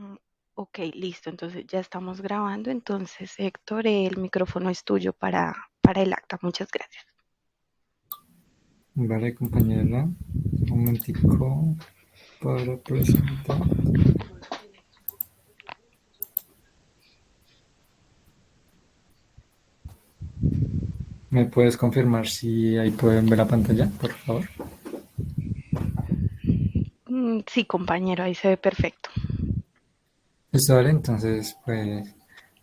Mm, Ok, listo. Entonces ya estamos grabando. Entonces, Héctor, el micrófono es tuyo para el acta. Muchas gracias. Vale, compañera, un momentico para presentar. ¿Me puedes confirmar si ahí pueden ver la pantalla, por favor? Sí, compañero, ahí se ve perfecto. Listo, vale, entonces, pues,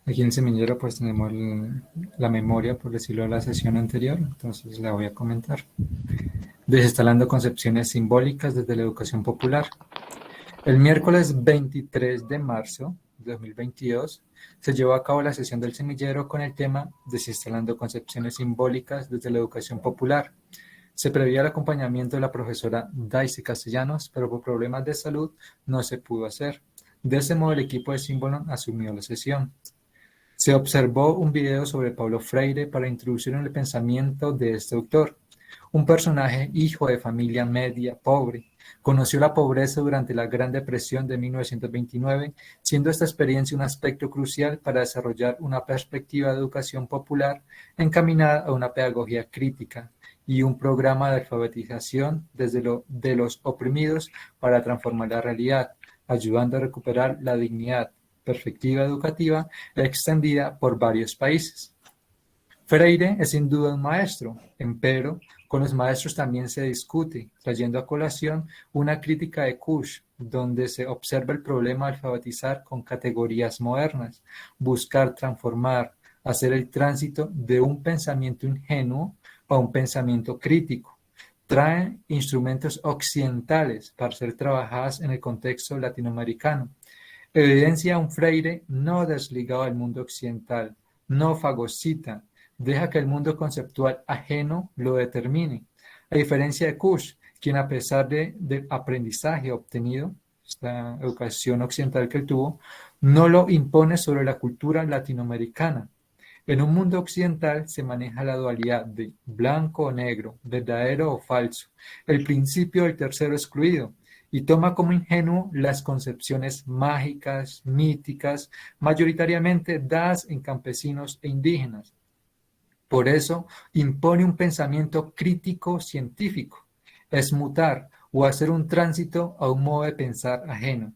aquí en el semillero, pues, tenemos la memoria, por decirlo, de la sesión anterior, entonces la voy a comentar. Desinstalando concepciones simbólicas desde la educación popular. El miércoles 23 de marzo de 2022 se llevó a cabo la sesión del semillero con el tema Desinstalando concepciones simbólicas desde la educación popular. Se prevía el acompañamiento de la profesora Daisy Castellanos, pero por problemas de salud no se pudo hacer. De ese modo, el equipo de Símbolo asumió la sesión. Se observó un video sobre Paulo Freire para introducir en el pensamiento de este autor. Un personaje hijo de familia media pobre. Conoció la pobreza durante la Gran Depresión de 1929, siendo esta experiencia un aspecto crucial para desarrollar una perspectiva de educación popular encaminada a una pedagogía crítica y un programa de alfabetización de los oprimidos para transformar la realidad, ayudando a recuperar la dignidad, perspectiva educativa extendida por varios países. Freire es sin duda un maestro, empero con los maestros también se discute, trayendo a colación una crítica de Kusch, donde se observa el problema de alfabetizar con categorías modernas, buscar transformar, hacer el tránsito de un pensamiento ingenuo a un pensamiento crítico. Trae instrumentos occidentales para ser trabajadas en el contexto latinoamericano. Evidencia un Freire no desligado del mundo occidental, no fagocita, deja que el mundo conceptual ajeno lo determine. A diferencia de Kusch, quien a pesar del aprendizaje obtenido, esta educación occidental que él tuvo, no lo impone sobre la cultura latinoamericana. En un mundo occidental se maneja la dualidad de blanco o negro, verdadero o falso, el principio del tercero excluido, y toma como ingenuo las concepciones mágicas, míticas, mayoritariamente dadas en campesinos e indígenas. Por eso impone un pensamiento crítico científico, es mutar o hacer un tránsito a un modo de pensar ajeno.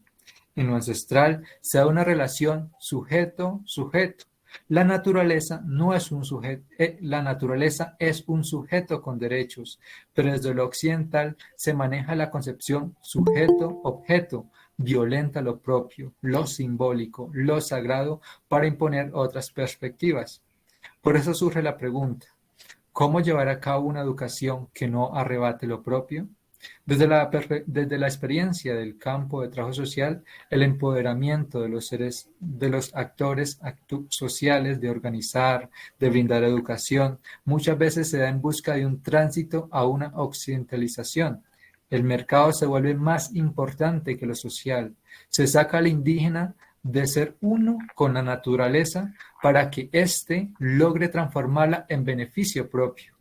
En lo ancestral se da una relación sujeto-sujeto. La naturaleza no es un sujeto, la naturaleza es un sujeto con derechos, pero desde lo occidental se maneja la concepción sujeto-objeto, violenta lo propio, lo simbólico, lo sagrado, para imponer otras perspectivas. Por eso surge la pregunta, ¿cómo llevar a cabo una educación que no arrebate lo propio? Desde la experiencia del campo de trabajo social, el empoderamiento de los seres, de los actores sociales, de organizar, de brindar educación, muchas veces se da en busca de un tránsito a una occidentalización. El mercado se vuelve más importante que lo social. Se saca al indígena de ser uno con la naturaleza para que éste logre transformarla en beneficio propio.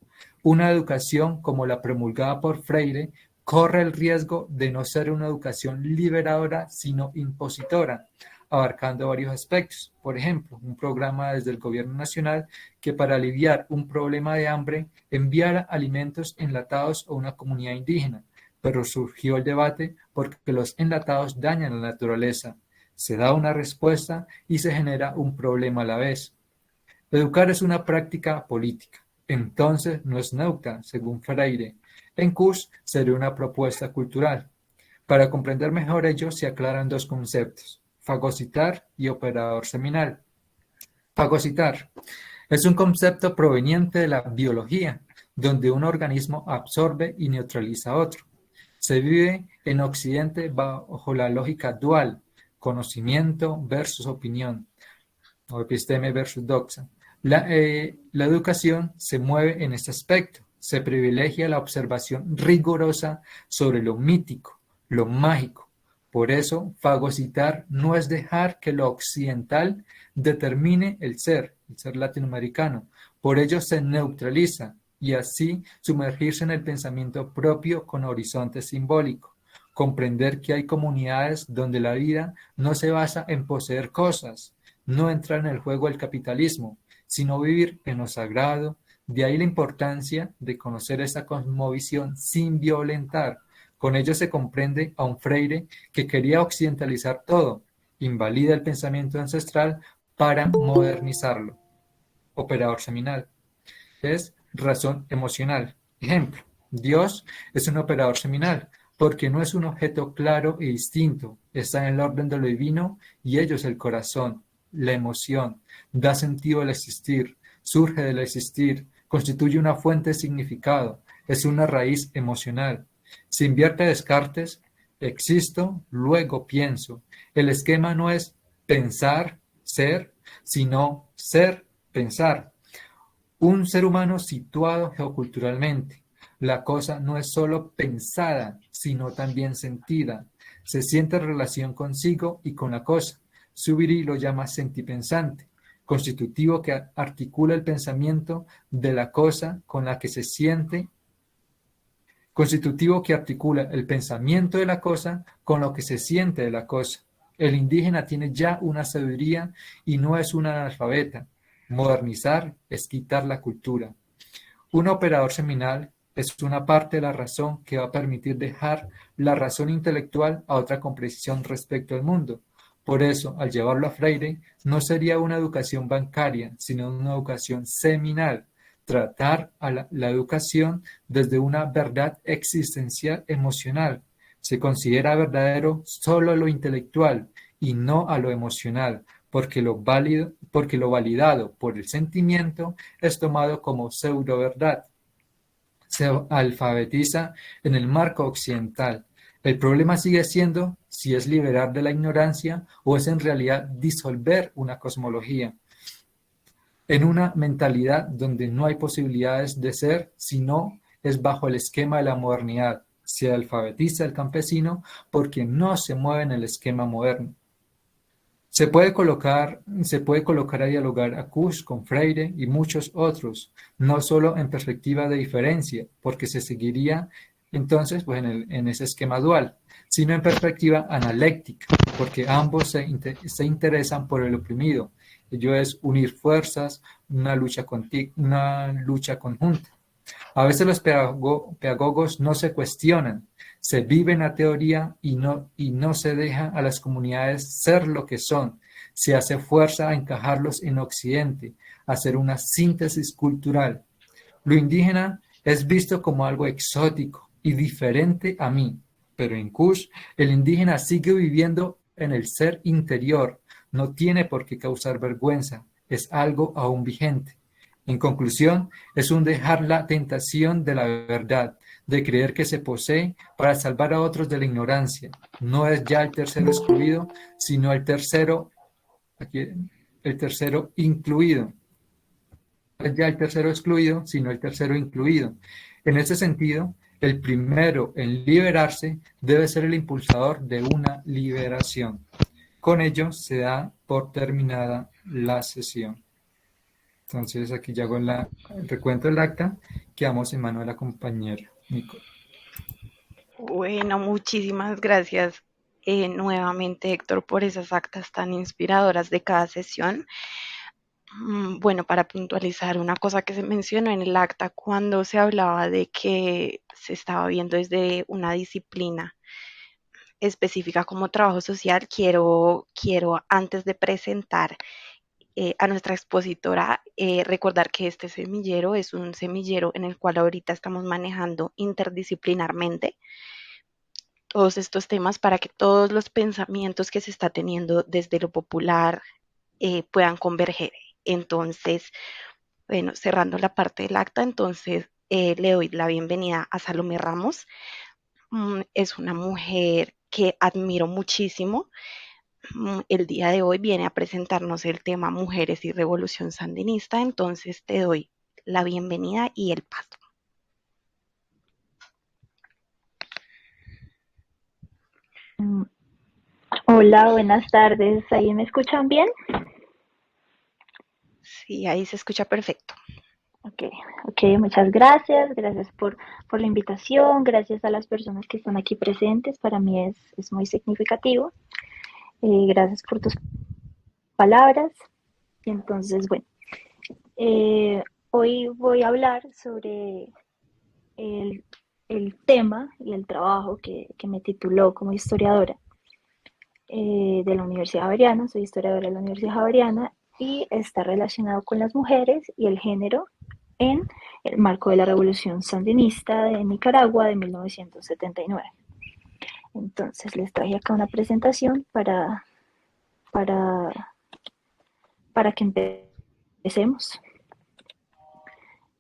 Una educación como la promulgada por Freire corre el riesgo de no ser una educación liberadora, sino impositora, abarcando varios aspectos. Por ejemplo, un programa desde el gobierno nacional que para aliviar un problema de hambre enviara alimentos enlatados a una comunidad indígena, pero surgió el debate porque los enlatados dañan la naturaleza. Se da una respuesta y se genera un problema a la vez. Educar es una práctica política, entonces no es neutra, según Freire. En Kusch sería una propuesta cultural. Para comprender mejor ello se aclaran dos conceptos, fagocitar y operador seminal. Fagocitar es un concepto proveniente de la biología, donde un organismo absorbe y neutraliza a otro. Se vive en Occidente bajo la lógica dual, conocimiento versus opinión o episteme versus doxa. La educación se mueve en este aspecto. Se privilegia la observación rigurosa sobre lo mítico, lo mágico. Por eso, fagocitar no es dejar que lo occidental determine el ser latinoamericano. Por ello se neutraliza y así sumergirse en el pensamiento propio con horizonte simbólico. comprender que hay comunidades donde la vida no se basa en poseer cosas, no entrar en el juego del capitalismo, sino vivir en lo sagrado. De ahí la importancia de conocer esa cosmovisión sin violentar. Con ello se comprende a un Freire que quería occidentalizar todo, invalida el pensamiento ancestral para modernizarlo. Operador seminal es razón emocional. Ejemplo, Dios es un operador seminal porque no es un objeto claro y distinto, está en el orden de lo divino y ello es el corazón, la emoción, da sentido al existir, surge del existir, constituye una fuente de significado, es una raíz emocional. Se invierte Descartes, existo, luego pienso. El esquema no es pensar, ser, sino ser, pensar. Un ser humano situado geoculturalmente. La cosa no es solo pensada, sino también sentida. Se siente en relación consigo y con la cosa. Zubiri lo llama sentipensante, constitutivo que articula el pensamiento de la cosa con la que se siente, constitutivo que articula el pensamiento de la cosa con lo que se siente de la cosa. El indígena tiene ya una sabiduría y no es un analfabeta. Modernizar es quitar la cultura. Un operador seminal es una parte de la razón que va a permitir dejar la razón intelectual a otra comprensión respecto al mundo. Por eso, al llevarlo a Freire, no sería una educación bancaria, sino una educación seminal. Tratar a la educación desde una verdad existencial emocional. Se considera verdadero solo lo intelectual y no a lo emocional, porque lo validado por el sentimiento es tomado como pseudo verdad. Se alfabetiza en el marco occidental. El problema sigue siendo si es liberar de la ignorancia o es en realidad disolver una cosmología en una mentalidad donde no hay posibilidades de ser, sino es bajo el esquema de la modernidad. Se alfabetiza el campesino porque no se mueve en el esquema moderno. Se puede colocar a dialogar a Kusch con Freire y muchos otros, no solo en perspectiva de diferencia, porque se seguiría entonces pues, en ese esquema dual, sino en perspectiva analéctica, porque ambos se interesan por el oprimido. Ello es unir fuerzas, una lucha conjunta. A veces los pedagogos no se cuestionan, se viven la teoría y no se deja a las comunidades ser lo que son. Se hace fuerza a encajarlos en Occidente, a hacer una síntesis cultural. Lo indígena es visto como algo exótico y diferente a mí, pero en Kush el indígena sigue viviendo en el ser interior, no tiene por qué causar vergüenza, es algo aún vigente. En conclusión, es un dejar la tentación de la verdad, de creer que se posee para salvar a otros de la ignorancia. No es ya el tercero excluido, sino aquí, el tercero incluido. No es ya el tercero excluido, sino el tercero incluido. En ese sentido, el primero en liberarse debe ser el impulsador de una liberación. Con ello se da por terminada la sesión. Entonces aquí ya hago el recuento del acta, quedamos en mano de la compañera Nicole. Bueno, muchísimas gracias nuevamente, Héctor, por esas actas tan inspiradoras de cada sesión. Bueno, para puntualizar una cosa que se mencionó en el acta cuando se hablaba de que se estaba viendo desde una disciplina específica como trabajo social, quiero antes de presentar a nuestra expositora, recordar que este semillero es un semillero en el cual ahorita estamos manejando interdisciplinarmente todos estos temas para que todos los pensamientos que se está teniendo desde lo popular puedan converger. Entonces, bueno, cerrando la parte del acta, entonces le doy la bienvenida a Salomé Ramos. Es una mujer que admiro muchísimo. El día de hoy viene a presentarnos el tema Mujeres y Revolución Sandinista, entonces te doy la bienvenida y el paso. Mm, Hola, buenas tardes. ¿Ahí me escuchan bien? Sí, ahí se escucha perfecto. Ok, ok, muchas gracias, gracias por la invitación, gracias a las personas que están aquí presentes, para mí es muy significativo. Gracias por tus palabras. Y entonces, bueno, eh, hoy voy a hablar sobre el, el tema y el trabajo que me tituló como historiadora de la Universidad Javeriana. Soy historiadora de la Universidad Javeriana y está relacionado con las mujeres y el género en el marco de la Revolución Sandinista de Nicaragua de 1979. Entonces les traje acá una presentación para, para que empecemos.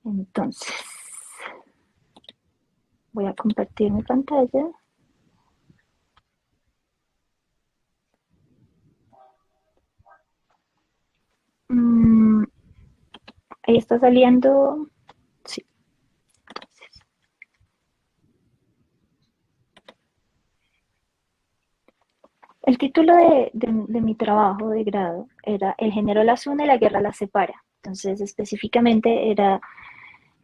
Entonces, voy a compartir mi pantalla. Mm, ahí está saliendo. Sí. Entonces, el título de mi trabajo de grado era El género las une y la guerra las separa. Entonces, específicamente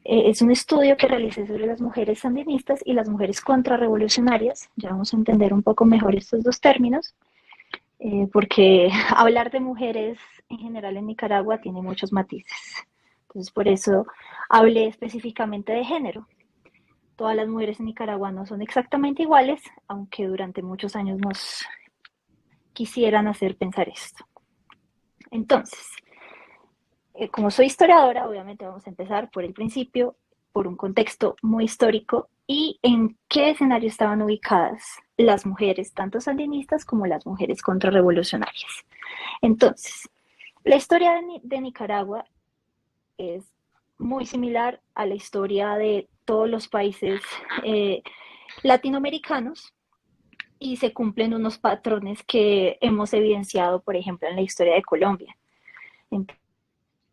es un estudio que realicé sobre las mujeres sandinistas y las mujeres contrarrevolucionarias. Ya vamos a entender un poco mejor estos dos términos, porque hablar de mujeres en general en Nicaragua tiene muchos matices. Entonces, por eso hablé específicamente de género. Todas las mujeres en Nicaragua no son exactamente iguales, aunque durante muchos años nos quisieran hacer pensar esto. Entonces, como soy historiadora, obviamente vamos a empezar por el principio, por un contexto muy histórico y en qué escenario estaban ubicadas las mujeres, tanto sandinistas como las mujeres contrarrevolucionarias. Entonces, la historia de Nicaragua es muy similar a la historia de todos los países latinoamericanos y se cumplen unos patrones que hemos evidenciado, por ejemplo, en la historia de Colombia.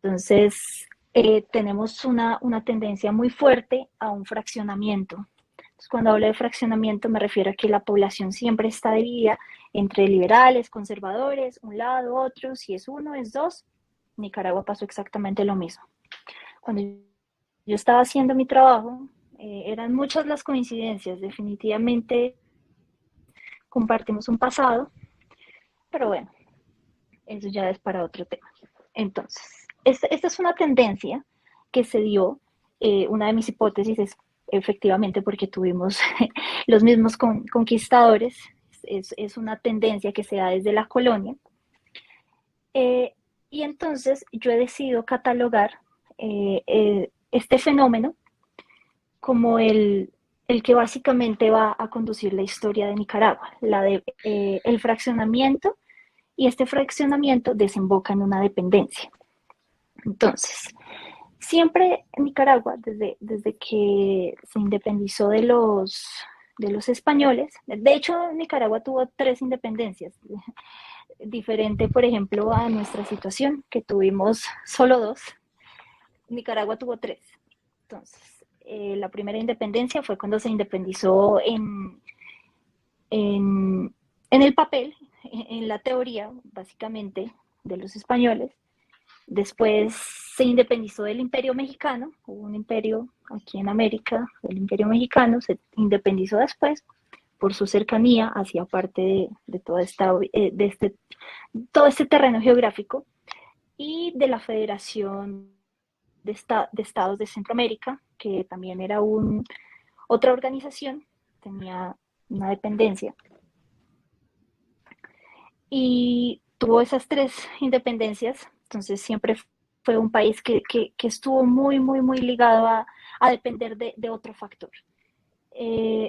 Entonces, tenemos una tendencia muy fuerte a un fraccionamiento. Entonces, cuando hablo de fraccionamiento me refiero a que la población siempre está dividida entre liberales, conservadores, un lado, otro, si es uno, es dos. En Nicaragua pasó exactamente lo mismo. Cuando yo estaba haciendo mi trabajo, eran muchas las coincidencias, definitivamente compartimos un pasado, pero bueno, eso ya es para otro tema. Entonces, esta es una tendencia que se dio, una de mis hipótesis es efectivamente porque tuvimos los mismos conquistadores, es una tendencia que se da desde la colonia, eh, y entonces yo he decidido catalogar este fenómeno como el que básicamente va a conducir la historia de Nicaragua, el fraccionamiento, y este fraccionamiento desemboca en una dependencia. Entonces, siempre en Nicaragua, desde que se independizó de los españoles, de hecho Nicaragua tuvo tres independencias, diferente por ejemplo a nuestra situación, que tuvimos solo dos, Nicaragua tuvo tres. Entonces, la primera independencia fue cuando se independizó en, en el papel, en la teoría, básicamente, de los españoles. Después se independizó del Imperio Mexicano, hubo un imperio aquí en América, el Imperio Mexicano, se independizó después por su cercanía hacia parte de toda todo este terreno geográfico y de la Federación de Estados de Centroamérica, que también era otra organización, tenía una dependencia. Y tuvo esas tres independencias, entonces siempre fue un país que estuvo muy, muy, muy ligado a depender de otro factor.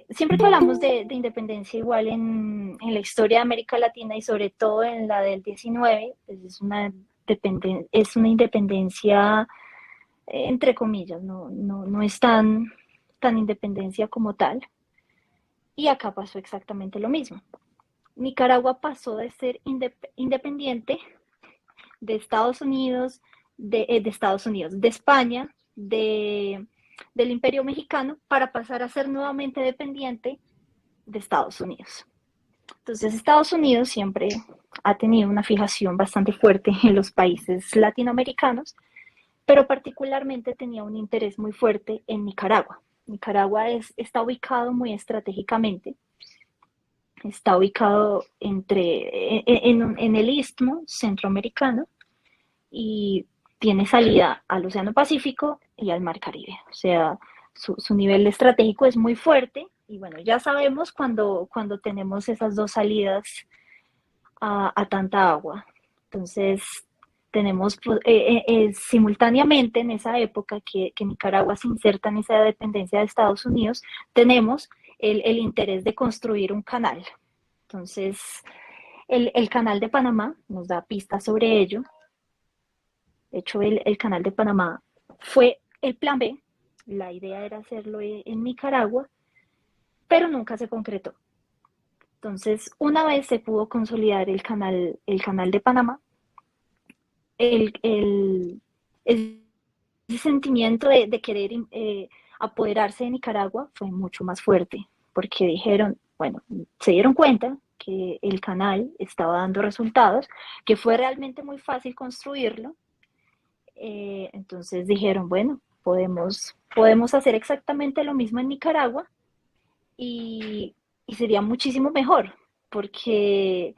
Siempre que hablamos de independencia igual en la historia de América Latina y sobre todo en la del 19, pues es una independencia entre comillas, no es tan independencia como tal. Y acá pasó exactamente lo mismo. Nicaragua pasó de ser independiente de Estados Unidos, de España, del Imperio Mexicano, para pasar a ser nuevamente dependiente de Estados Unidos. Entonces, Estados Unidos siempre ha tenido una fijación bastante fuerte en los países latinoamericanos, pero particularmente tenía un interés muy fuerte en Nicaragua. Nicaragua está ubicado muy estratégicamente, está ubicado en el istmo centroamericano y tiene salida al Océano Pacífico y al Mar Caribe. O sea, su nivel estratégico es muy fuerte y bueno, ya sabemos cuando tenemos esas dos salidas a tanta agua. Entonces, tenemos simultáneamente en esa época que Nicaragua se inserta en esa dependencia de Estados Unidos, tenemos el interés de construir un canal. Entonces, el canal de Panamá nos da pistas sobre ello. De hecho, el canal de Panamá fue el plan B. La idea era hacerlo en Nicaragua, pero nunca se concretó. Entonces, una vez se pudo consolidar el canal de Panamá, el ese sentimiento de querer apoderarse de Nicaragua fue mucho más fuerte, porque dijeron, bueno, se dieron cuenta que el canal estaba dando resultados, que fue realmente muy fácil construirlo, entonces dijeron, bueno, podemos hacer exactamente lo mismo en Nicaragua y sería muchísimo mejor, porque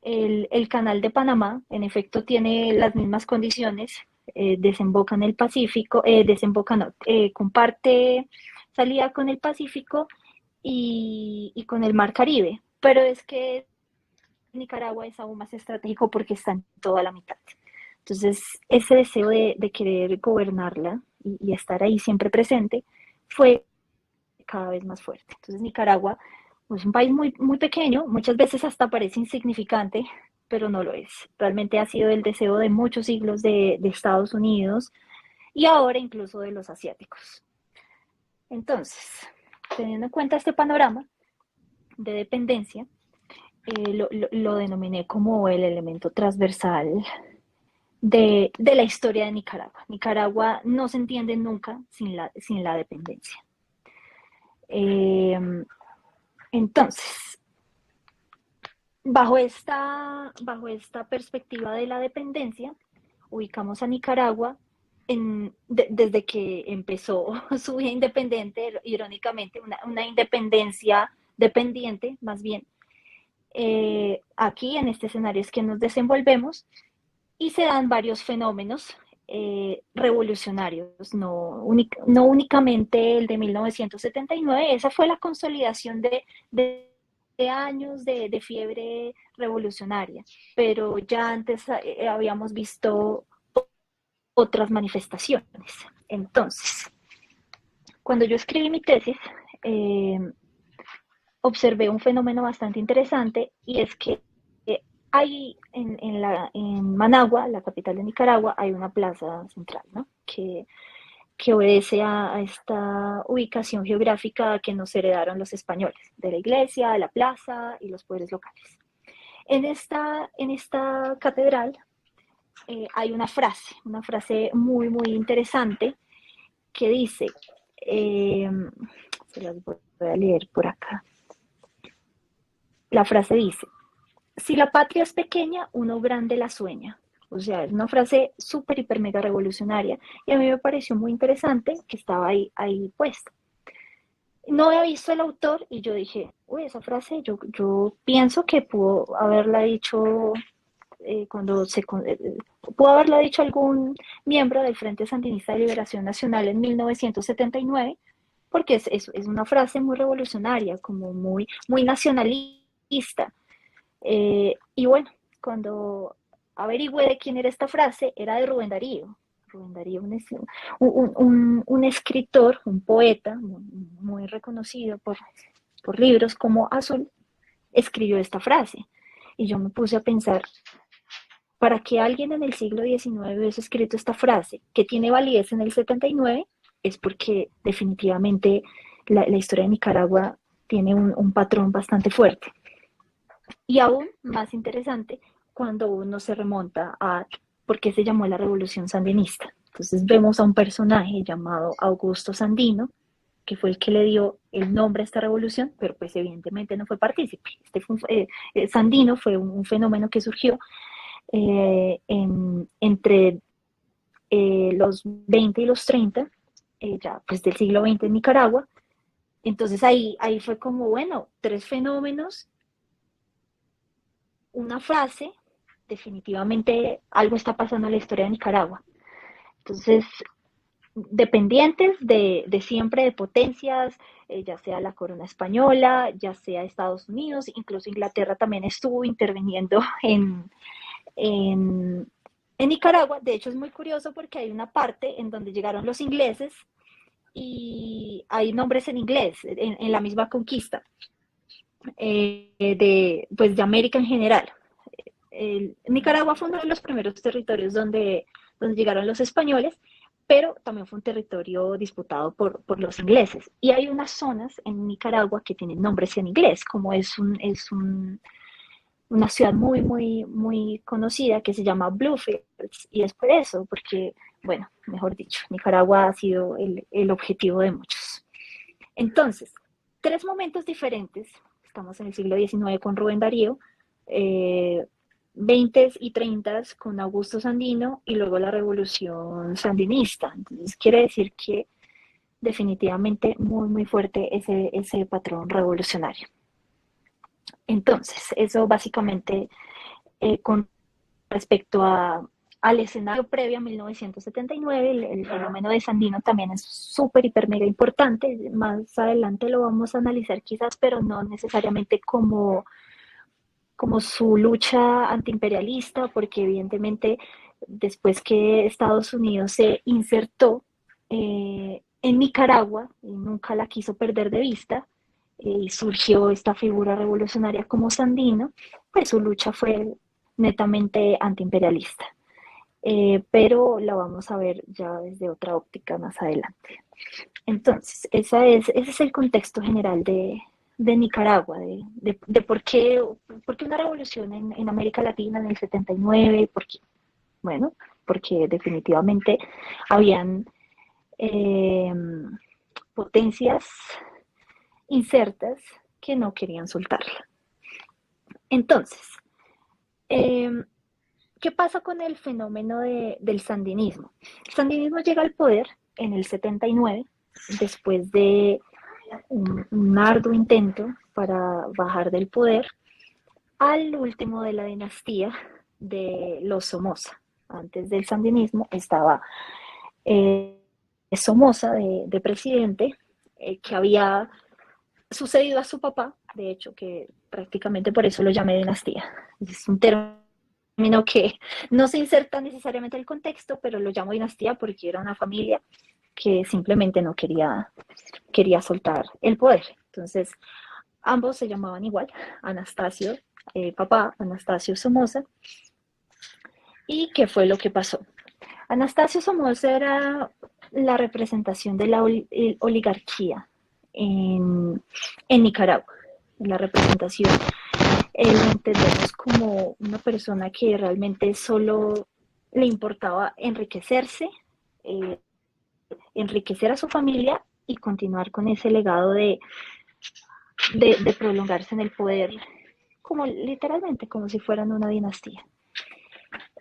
el canal de Panamá, en efecto, tiene las mismas condiciones, desemboca en el Pacífico, no, comparte salida con el Pacífico y con el Mar Caribe, pero es que Nicaragua es aún más estratégico porque está en toda la mitad. Entonces, ese deseo de querer gobernarla y estar ahí siempre presente fue cada vez más fuerte. Entonces, Nicaragua es un país muy, muy pequeño, muchas veces hasta parece insignificante, pero no lo es. Realmente ha sido el deseo de muchos siglos de Estados Unidos y ahora incluso de los asiáticos. Entonces, teniendo en cuenta este panorama de dependencia, lo denominé como el elemento transversal de la historia de Nicaragua. Nicaragua no se entiende nunca sin la dependencia. Entonces, bajo esta perspectiva de la dependencia, ubicamos a Nicaragua desde que empezó su vida independiente, irónicamente, una independencia dependiente, más bien. Aquí, en este escenario, es que nos desenvolvemos y se dan varios fenómenos revolucionarios, no únicamente el de 1979, esa fue la consolidación de años de fiebre revolucionaria, pero ya antes habíamos visto otras manifestaciones. Entonces, cuando yo escribí mi tesis, observé un fenómeno bastante interesante y es que hay en Managua, la capital de Nicaragua, hay una plaza central, ¿no? Que obedece a esta ubicación geográfica que nos heredaron los españoles, de la iglesia, de la plaza y los poderes locales. En esta catedral hay una frase muy, muy interesante que dice, se las voy a leer por acá. La frase dice, si la patria es pequeña, uno grande la sueña. O sea, es una frase súper, hiper, mega revolucionaria y a mí me pareció muy interesante que estaba ahí puesta. No había visto el autor y yo dije, uy, esa frase yo pienso que pudo haberla dicho pudo haberla dicho algún miembro del Frente Sandinista de Liberación Nacional en 1979, porque es una frase muy revolucionaria, como muy, muy nacionalista. Y bueno, cuando averigüé de quién era esta frase, era de Rubén Darío. Rubén Darío, un escritor, un poeta muy reconocido por libros como Azul, escribió esta frase. Y yo me puse a pensar, para que alguien en el siglo XIX hubiese escrito esta frase, que tiene validez en el 79, es porque definitivamente la historia de Nicaragua tiene un patrón bastante fuerte. Y aún más interesante cuando uno se remonta a por qué se llamó la Revolución Sandinista. Entonces vemos a un personaje llamado Augusto Sandino, que fue el que le dio el nombre a esta revolución, pero pues evidentemente no fue partícipe. Sandino fue un fenómeno que surgió entre los 20 y los 30, ya pues del siglo XX en Nicaragua. Entonces ahí fue como, bueno, tres fenómenos, una frase, definitivamente algo está pasando en la historia de Nicaragua. Entonces, dependientes de siempre de potencias, ya sea la corona española, ya sea Estados Unidos, incluso Inglaterra también estuvo interviniendo en, en Nicaragua. De hecho, es muy curioso porque hay una parte en donde llegaron los ingleses y hay nombres en inglés en la misma conquista pues de América en general. Nicaragua fue uno de los primeros territorios donde llegaron los españoles, pero también fue un territorio disputado por los ingleses. Y hay unas zonas en Nicaragua que tienen nombres en inglés, como una ciudad muy, muy, muy conocida que se llama Bluefields, y es por eso, porque, bueno, mejor dicho, Nicaragua ha sido el objetivo de muchos. Entonces, tres momentos diferentes. Estamos en el siglo XIX con Rubén Darío, 20 y 30 con Augusto Sandino y luego la revolución sandinista. Entonces, quiere decir que definitivamente muy, muy fuerte ese patrón revolucionario. Entonces, eso básicamente con respecto al escenario previo a 1979, el fenómeno de Sandino también es súper, hiper, mega importante. Más adelante lo vamos a analizar quizás, pero no necesariamente como su lucha antiimperialista, porque evidentemente después que Estados Unidos se insertó en Nicaragua, y nunca la quiso perder de vista, y surgió esta figura revolucionaria como Sandino, pues su lucha fue netamente antiimperialista. Pero la vamos a ver ya desde otra óptica más adelante. Entonces, ese es el contexto general de Nicaragua, de por qué una revolución en América Latina en el 79, bueno, porque definitivamente habían eh, potencias insertas que no querían soltarla. Entonces, eh, ¿qué pasa con el fenómeno del sandinismo? El sandinismo llega al poder en el 79, después de un arduo intento para bajar del poder al último de la dinastía de los Somoza. Antes del sandinismo estaba eh, Somoza de presidente, que había sucedido a su papá, de hecho, que prácticamente por eso lo llamé dinastía. Es un término que no se inserta necesariamente en el contexto, pero lo llamo dinastía porque era una familia que simplemente no quería soltar el poder. Entonces, ambos se llamaban igual, Anastasio, papá, Anastasio Somoza. ¿Y qué fue lo que pasó? Anastasio Somoza era la representación de la oligarquía en Nicaragua, la representación. Lo entendemos como una persona que realmente solo le importaba enriquecerse, eh, enriquecer a su familia y continuar con ese legado de prolongarse en el poder, como literalmente como si fueran una dinastía.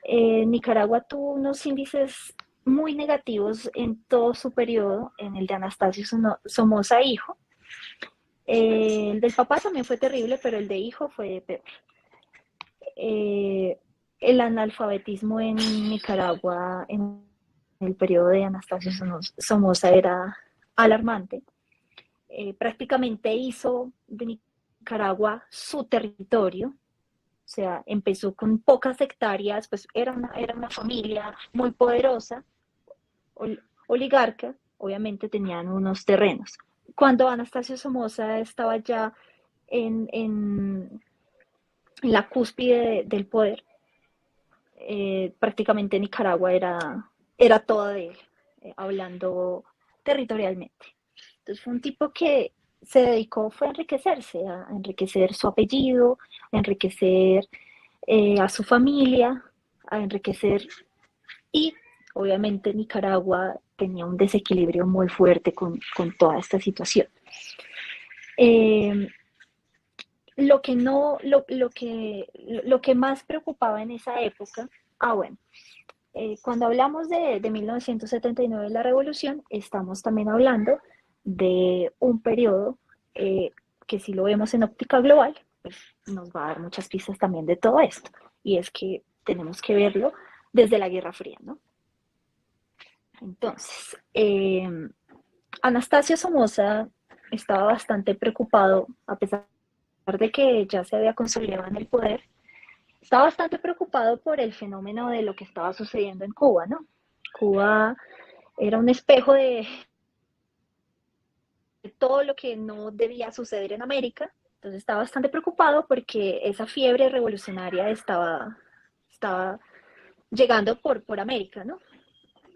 Nicaragua tuvo unos índices muy negativos en todo su periodo, en el de Anastasio Somoza hijo. El del papá también fue terrible, pero el de hijo fue peor. El analfabetismo en Nicaragua en el periodo de Anastasio Somoza era alarmante. Prácticamente hizo de Nicaragua su territorio, o sea, empezó con pocas hectáreas, pues era una familia muy poderosa, oligarca, obviamente tenían unos terrenos. Cuando Anastasio Somoza estaba ya en la cúspide del poder, prácticamente Nicaragua era toda de él, hablando territorialmente. Entonces fue un tipo que se dedicó, fue a enriquecerse, a enriquecer su apellido, a enriquecer a su familia, a enriquecer, y obviamente Nicaragua tenía un desequilibrio muy fuerte con toda esta situación. Lo que no, lo que más preocupaba en esa época, bueno, Cuando hablamos de 1979, la revolución, estamos también hablando de un periodo que si lo vemos en óptica global, pues nos va a dar muchas pistas también de todo esto. Y es que tenemos que verlo desde la Guerra Fría, ¿no? Entonces, Anastasio Somoza estaba bastante preocupado, a pesar de que ya se había consolidado en el poder, estaba bastante preocupado por el fenómeno de lo que estaba sucediendo en Cuba, ¿no? Cuba era un espejo de todo lo que no debía suceder en América, entonces estaba bastante preocupado porque esa fiebre revolucionaria estaba llegando por América, ¿no?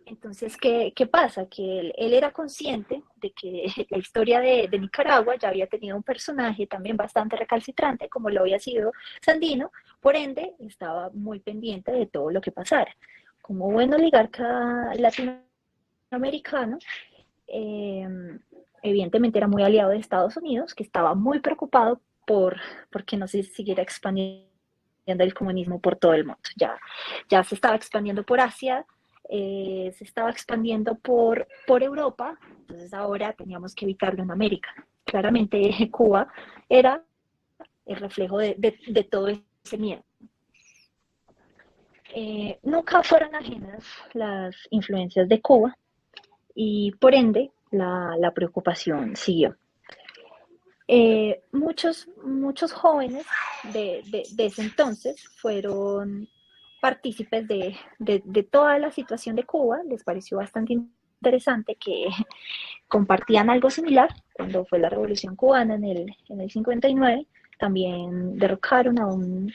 Entonces, ¿qué pasa? Que él era consciente de que la historia de Nicaragua ya había tenido un personaje también bastante recalcitrante, como lo había sido Sandino, por ende, estaba muy pendiente de todo lo que pasara. Como buen oligarca latinoamericano, eh, evidentemente era muy aliado de Estados Unidos, que estaba muy preocupado porque no se siguiera expandiendo el comunismo por todo el mundo. Ya se estaba expandiendo por Asia, se estaba expandiendo por Europa, entonces ahora teníamos que evitarlo en América. Claramente Cuba era el reflejo de todo ese miedo. Nunca fueron ajenas las influencias de Cuba y por ende la preocupación siguió. Muchos jóvenes de ese entonces fueron partícipes de toda la situación de Cuba, les pareció bastante interesante que compartían algo similar cuando fue la Revolución Cubana en el 59, también derrocaron a un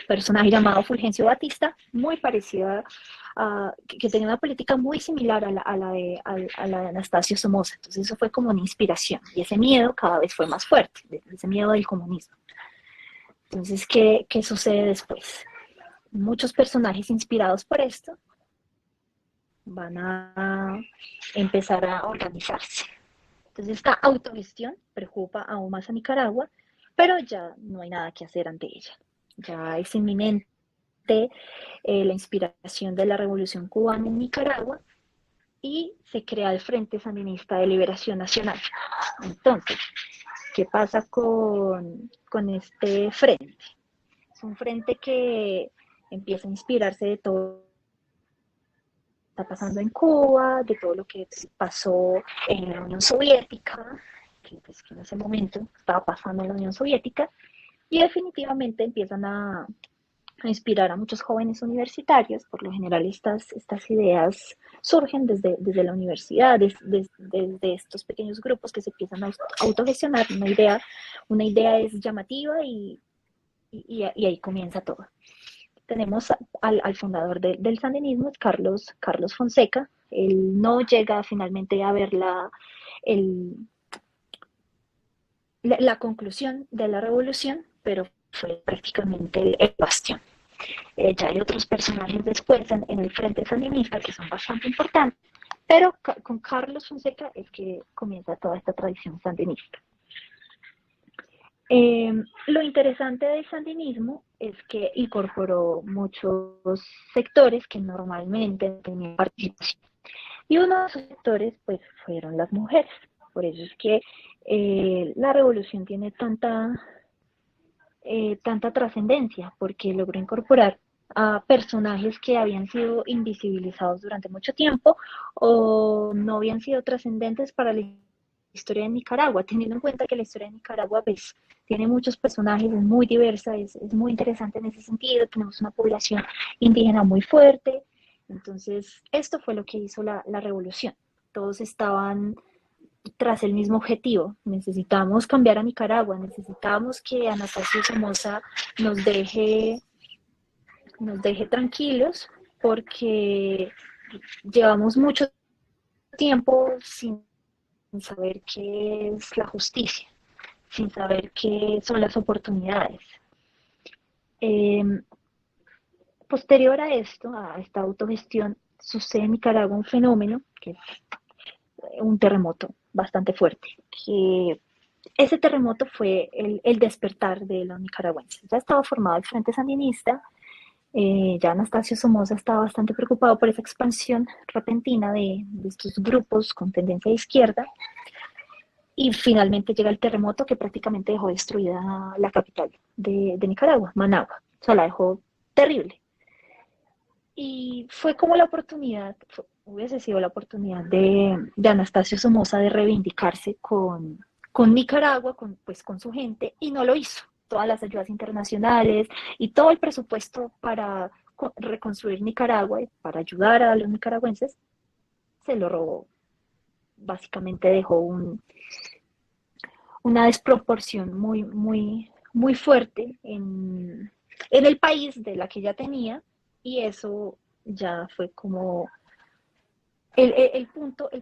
personaje llamado Fulgencio Batista, muy parecida que tenía una política muy similar a la de Anastasio Somoza. Entonces eso fue como una inspiración y ese miedo cada vez fue más fuerte, ese miedo del comunismo. Entonces, ¿qué sucede después? Muchos personajes inspirados por esto van a empezar a organizarse. Entonces esta autogestión preocupa aún más a Nicaragua, pero ya no hay nada que hacer ante ella. Ya es inminente la inspiración de la Revolución Cubana en Nicaragua y se crea el Frente Sandinista de Liberación Nacional. Entonces, ¿qué pasa con este frente? Es un frente que empieza a inspirarse de todo está pasando en Cuba, de todo lo que pasó en la Unión Soviética, pues, que en ese momento estaba pasando en la Unión Soviética, y definitivamente empiezan a inspirar a muchos jóvenes universitarios. Por lo general estas ideas surgen desde la universidad, desde estos pequeños grupos que se empiezan a autogestionar. Una idea es llamativa y ahí comienza todo. Tenemos al fundador del sandinismo, Carlos Fonseca. Él no llega finalmente a ver la conclusión de la revolución, pero fue prácticamente el bastión. Ya hay otros personajes después en el frente sandinista que son bastante importantes, pero con Carlos Fonseca es que comienza toda esta tradición sandinista. Lo interesante del sandinismo es que incorporó muchos sectores que normalmente tenían participación. Y uno de esos sectores pues, fueron las mujeres. Por eso es que la revolución tiene tanta trascendencia, porque logró incorporar a personajes que habían sido invisibilizados durante mucho tiempo o no habían sido trascendentes para la historia de Nicaragua, teniendo en cuenta que la historia de Nicaragua pues, tiene muchos personajes, es muy diversa, es muy interesante en ese sentido, tenemos una población indígena muy fuerte, entonces esto fue lo que hizo la revolución, todos estaban tras el mismo objetivo, necesitamos cambiar a Nicaragua, necesitamos que Anastasio Somoza nos deje, nos deje tranquilos porque llevamos mucho tiempo sin saber qué es la justicia, sin saber qué son las oportunidades. Eh, Posterior a esto, a esta autogestión, sucede en Nicaragua un fenómeno que es un terremoto bastante fuerte, que ese terremoto fue el despertar de los nicaragüenses. Ya estaba formado el Frente Sandinista Ya Anastasio Somoza estaba bastante preocupado por esa expansión repentina de estos grupos con tendencia de izquierda y finalmente llega el terremoto que prácticamente dejó destruida la capital de Nicaragua, Managua. O sea, la dejó terrible. Y fue como la oportunidad, hubiese sido la oportunidad de Anastasio Somoza de reivindicarse con Nicaragua, pues, con su gente, y no lo hizo. Todas las ayudas internacionales y todo el presupuesto para reconstruir Nicaragua y para ayudar a los nicaragüenses se lo robó. Básicamente dejó una desproporción muy fuerte en el país de la que ya tenía, y eso ya fue como el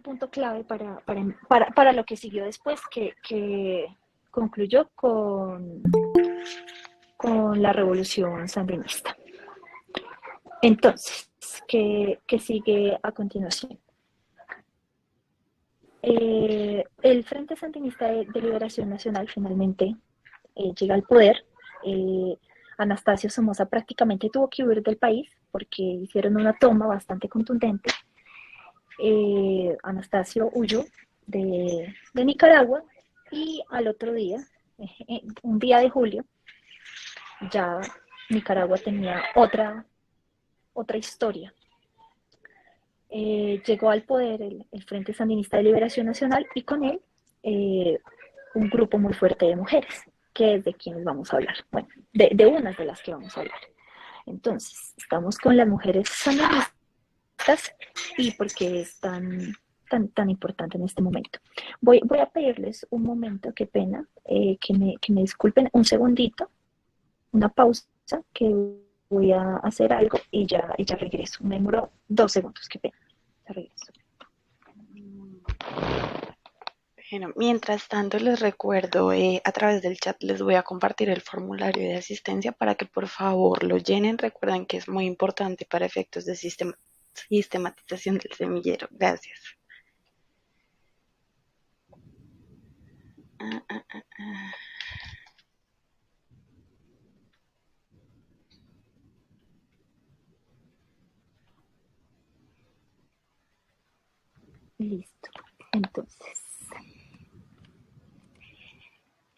punto clave para lo que siguió después, que concluyó con la revolución sandinista. Entonces, ¿qué sigue a continuación? El Frente Sandinista de Liberación Nacional finalmente llega al poder. Eh, Anastasio Somoza prácticamente tuvo que huir del país porque hicieron una toma bastante contundente. Anastasio huyó de Nicaragua y al otro día, un día de julio, ya Nicaragua tenía otra historia. Llegó al poder el Frente Sandinista de Liberación Nacional y con él un grupo muy fuerte de mujeres, que es de quienes vamos a hablar. Bueno, de unas de las que vamos a hablar. Entonces, estamos con las mujeres sandinistas y por qué es tan importante en este momento. Voy a pedirles un momento, qué pena, que me disculpen un segundito, una pausa, que voy a hacer algo y ya regreso. Me demoró 2 segundos, qué pena. Ya regreso. Bueno, mientras tanto les recuerdo, a través del chat les voy a compartir el formulario de asistencia para que por favor lo llenen. Recuerden que es muy importante para efectos de sistematización del semillero. Gracias. Ah, ah, ah, ah. Listo. Entonces,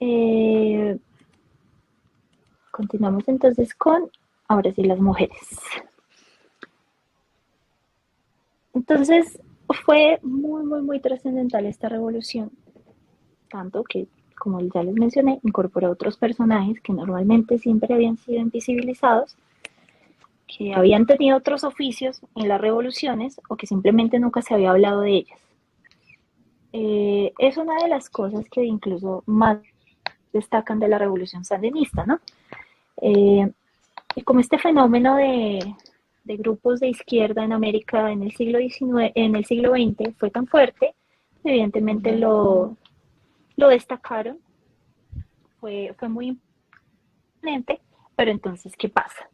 eh, continuamos entonces con, ahora sí, las mujeres. Entonces, fue muy trascendental esta revolución, tanto que, como ya les mencioné, incorporó otros personajes que normalmente siempre habían sido invisibilizados, que habían tenido otros oficios en las revoluciones o que simplemente nunca se había hablado de ellas. Es una de las cosas que incluso más destacan de la revolución sandinista, ¿no? Y como este fenómeno de grupos de izquierda en América en el siglo XIX, en el siglo XX fue tan fuerte, evidentemente lo destacaron, fue muy imponente, pero entonces, ¿qué pasa?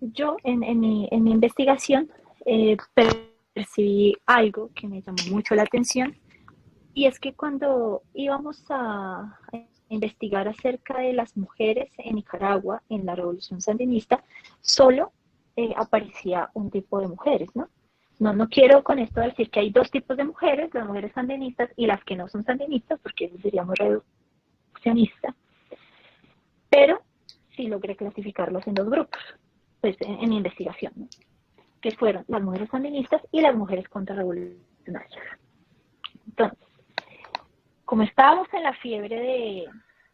Yo en mi investigación percibí algo que me llamó mucho la atención, y es que cuando íbamos a investigar acerca de las mujeres en Nicaragua en la revolución sandinista, solo aparecía un tipo de mujeres, ¿no? No quiero con esto decir que hay dos tipos de mujeres, las mujeres sandinistas y las que no son sandinistas, porque eso sería muy reduccionista, pero sí logré clasificarlos en dos grupos, pues en mi investigación, ¿no? Que fueron las mujeres sandinistas y las mujeres contrarrevolucionarias. Entonces, como estábamos en la fiebre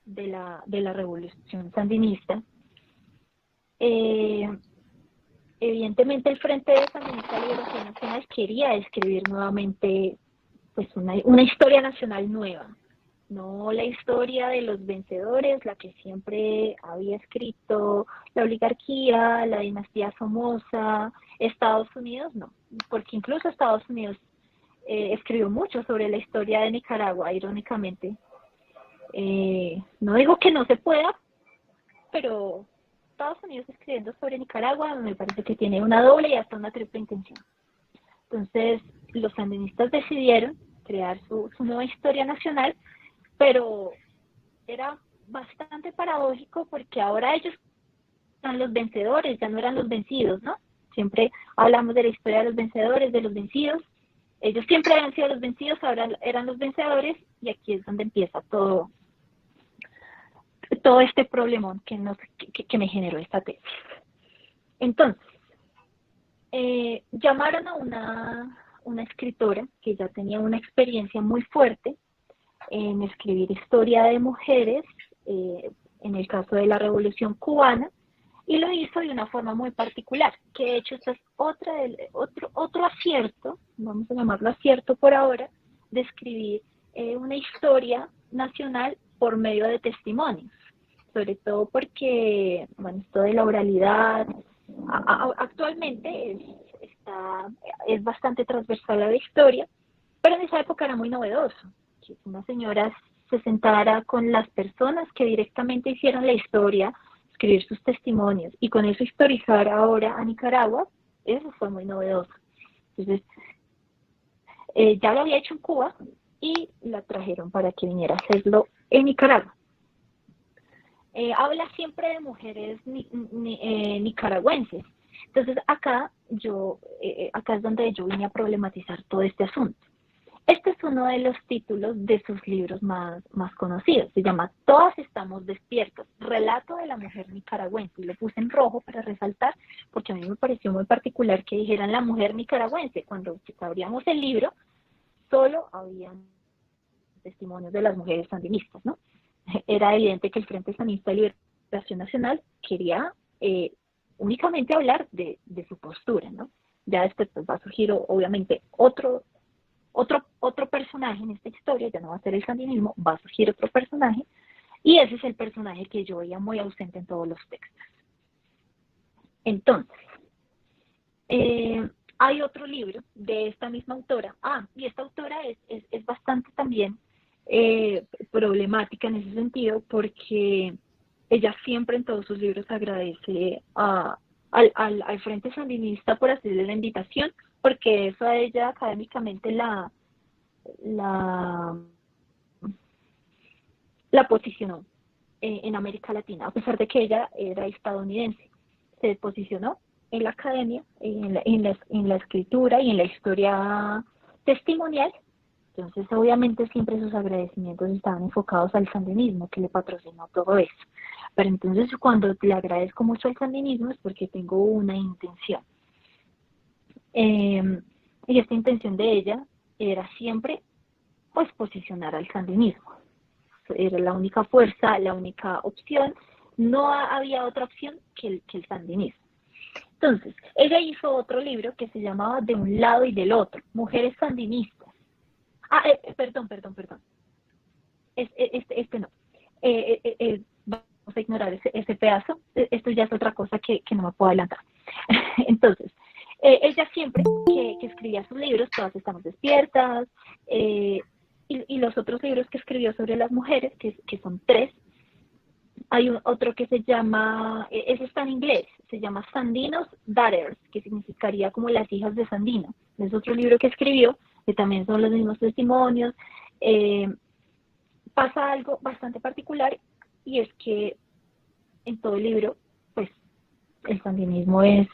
de la revolución sandinista, eh, evidentemente el Frente de Sandinista de Liberación Nacional quería escribir nuevamente pues una historia nacional nueva, no la historia de los vencedores, la que siempre había escrito la oligarquía, la dinastía Somoza, Estados Unidos, no, porque incluso Estados Unidos escribió mucho sobre la historia de Nicaragua, irónicamente. No digo que no se pueda, pero Estados Unidos escribiendo sobre Nicaragua me parece que tiene una doble y hasta una triple intención. Entonces, los sandinistas decidieron crear su nueva historia nacional, pero era bastante paradójico porque ahora ellos eran los vencedores, ya no eran los vencidos, ¿no? Siempre hablamos de la historia de los vencedores, de los vencidos. Ellos siempre habían sido los vencidos, ahora eran los vencedores, y aquí es donde empieza todo este problemón que me generó esta tesis. Entonces, llamaron a una escritora que ya tenía una experiencia muy fuerte en escribir historia de mujeres, en el caso de la Revolución Cubana, y lo hizo de una forma muy particular, que de hecho esto es otro acierto, vamos a llamarlo acierto por ahora, de escribir una historia nacional por medio de testimonios, sobre todo porque, bueno, esto de la oralidad actualmente es bastante transversal a la historia, pero en esa época era muy novedoso, que una señora se sentara con las personas que directamente hicieron la historia, escribir sus testimonios y con eso historizar ahora a Nicaragua. Eso fue muy novedoso. Entonces, ya lo había hecho en Cuba y la trajeron para que viniera a hacerlo en Nicaragua. Habla siempre de mujeres nicaragüenses. Entonces acá es donde yo vine a problematizar todo este asunto. Este es uno de los títulos de sus libros más conocidos. Se llama Todas estamos despiertas, relato de la mujer nicaragüense. Y lo puse en rojo para resaltar, porque a mí me pareció muy particular que dijeran la mujer nicaragüense. Cuando abríamos el libro, solo habían testimonios de las mujeres sandinistas, ¿no? Era evidente que el Frente Sandinista de Liberación Nacional quería únicamente hablar de su postura, ¿no? Ya después pues, va a surgir, obviamente, otro personaje en esta historia, ya no va a ser el sandinismo, va a surgir otro personaje, y ese es el personaje que yo veía muy ausente en todos los textos. Entonces, hay otro libro de esta misma autora, y esta autora es bastante también problemática en ese sentido, porque ella siempre en todos sus libros agradece al Frente Sandinista por hacerle la invitación, porque eso a ella académicamente la posicionó en América Latina, a pesar de que ella era estadounidense. Se posicionó en la academia, en la escritura y en la historia testimonial. Entonces, obviamente, siempre sus agradecimientos estaban enfocados al sandinismo, que le patrocinó todo eso. Pero entonces, cuando le agradezco mucho al sandinismo es porque tengo una intención. Y esta intención de ella era siempre, pues, posicionar al sandinismo. Era la única fuerza, la única opción. No había otra opción que el sandinismo. Entonces, ella hizo otro libro que se llamaba De un lado y del otro, Mujeres Sandinistas. Perdón. Este no. Vamos a ignorar ese pedazo. Esto ya es otra cosa que no me puedo adelantar. Entonces, ella siempre que escribía sus libros, Todas estamos despiertas, y los otros libros que escribió sobre las mujeres, que son 3. Hay otro que se llama, ese está en inglés, se llama Sandino's Daughters, que significaría como las hijas de Sandino. Es otro libro que escribió, que también son los mismos testimonios. Pasa algo bastante particular, y es que en todo el libro, pues, el sandinismo es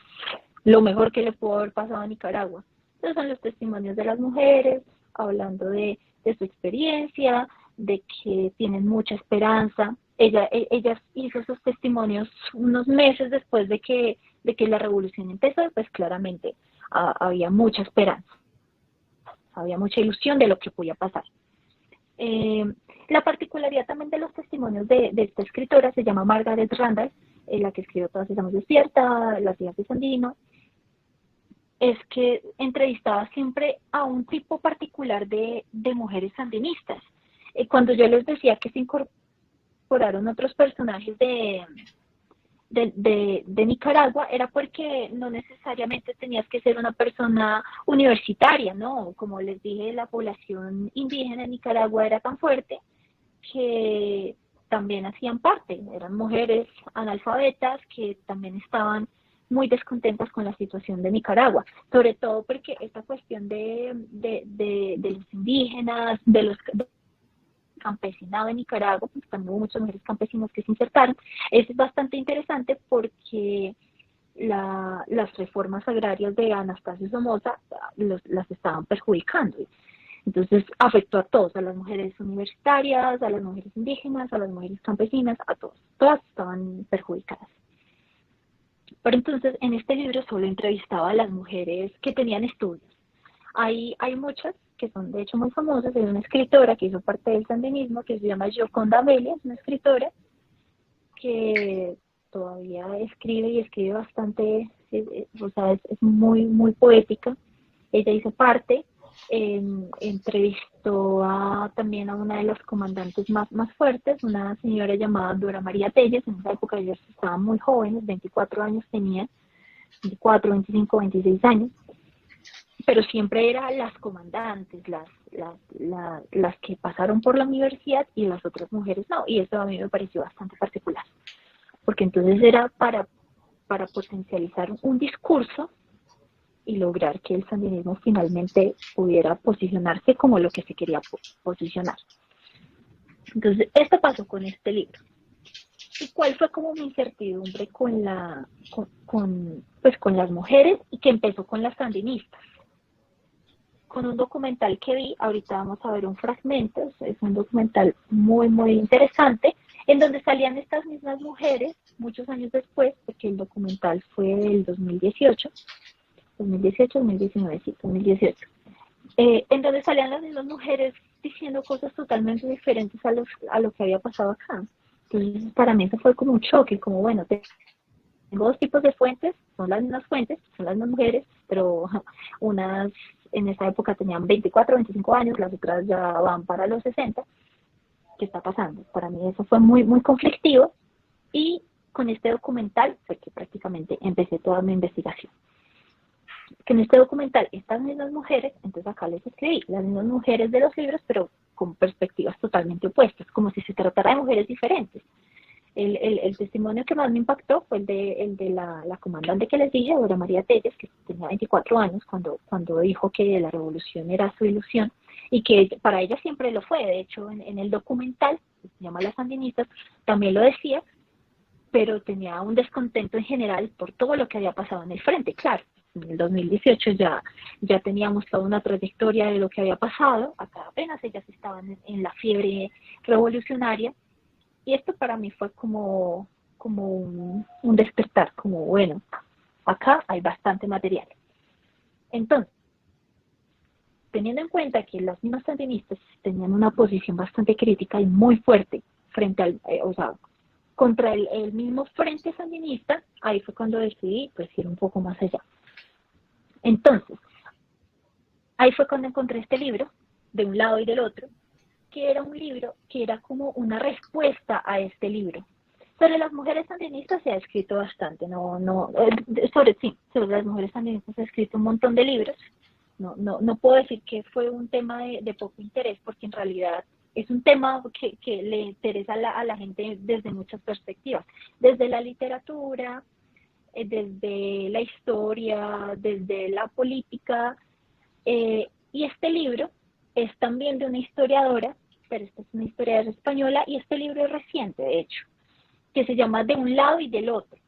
lo mejor que le pudo haber pasado a Nicaragua. Entonces son los testimonios de las mujeres, hablando de su experiencia, de que tienen mucha esperanza. Ella hizo esos testimonios unos meses después de que la revolución empezó, pues claramente había mucha esperanza, había mucha ilusión de lo que podía pasar. La particularidad también de los testimonios de esta escritora se llama Margaret Randall, la que escribió Todas estamos despiertas, Las hijas de Sandino, es que entrevistaba siempre a un tipo particular de mujeres sandinistas. Cuando yo les decía que se incorporaron otros personajes de Nicaragua, era porque no necesariamente tenías que ser una persona universitaria, ¿no? Como les dije, la población indígena en Nicaragua era tan fuerte que también hacían parte, eran mujeres analfabetas que también estaban muy descontentas con la situación de Nicaragua, sobre todo porque esta cuestión de los indígenas, de los campesinado en Nicaragua, porque también hubo muchas mujeres campesinas que se insertaron. Es bastante interesante porque las reformas agrarias de Anastasio Somoza las estaban perjudicando. Entonces afectó a todos, a las mujeres universitarias, a las mujeres indígenas, a las mujeres campesinas, a todos. Todas estaban perjudicadas. Pero entonces en este libro solo entrevistaba a las mujeres que tenían estudios. Hay muchas que son de hecho muy famosas. Hay una escritora que hizo parte del sandinismo que se llama Gioconda Amelia, es una escritora que todavía escribe y escribe bastante, o sea, es muy, muy poética. Ella hizo parte, entrevistó también a una de los comandantes más fuertes, una señora llamada Dora María Telles. En esa época ellos estaban muy jóvenes, 24 años tenían, 24, 25, 26 años, pero siempre eran las comandantes, las que pasaron por la universidad, y las otras mujeres no, y eso a mí me pareció bastante particular, porque entonces era para potencializar un discurso y lograr que el sandinismo finalmente pudiera posicionarse como lo que se quería posicionar. Entonces, esto pasó con este libro. ¿Y cuál fue como mi incertidumbre con las mujeres, y que empezó con las sandinistas? Con un documental que vi, ahorita vamos a ver un fragmento, es un documental muy, muy interesante, en donde salían estas mismas mujeres muchos años después, porque el documental fue del 2018, 2019, sí, 2018, en donde salían las mismas mujeres diciendo cosas totalmente diferentes a lo que había pasado acá. Entonces, para mí eso fue como un choque, como bueno, tengo dos tipos de fuentes, son las mismas fuentes, son las mismas mujeres, pero unas en esa época tenían 24, 25 años, las otras ya van para los 60. ¿Qué está pasando? Para mí eso fue muy, muy conflictivo, y con este documental fue que prácticamente empecé toda mi investigación. Que en este documental, estas mismas mujeres, entonces acá les escribí, las mismas mujeres de los libros, pero con perspectivas totalmente opuestas, como si se tratara de mujeres diferentes. El testimonio que más me impactó fue el de la comandante que les dije, Dora María Telles, que tenía 24 años cuando dijo que la revolución era su ilusión, y que para ella siempre lo fue. De hecho, en el documental, que se llama Las Sandinistas, también lo decía, pero tenía un descontento en general por todo lo que había pasado en el frente. Claro, en el 2018 ya teníamos toda una trayectoria de lo que había pasado. Acá apenas ellas estaban en la fiebre revolucionaria, y esto para mí fue como un despertar, como bueno, acá hay bastante material. Entonces, teniendo en cuenta que las mismas sandinistas tenían una posición bastante crítica y muy fuerte frente al, contra el mismo frente sandinista, ahí fue cuando decidí pues ir un poco más allá. Entonces, ahí fue cuando encontré este libro, de un lado y del otro, que era un libro que era como una respuesta a este libro. Sobre las mujeres sandinistas se ha escrito bastante, sobre las mujeres sandinistas se ha escrito un montón de libros. No puedo decir que fue un tema de poco interés, porque en realidad es un tema que le interesa a la gente desde muchas perspectivas, desde la literatura, desde la historia, desde la política, y este libro es también de una historiadora, pero esta es una historiadora española, y este libro es reciente, de hecho, que se llama De un lado y del otro.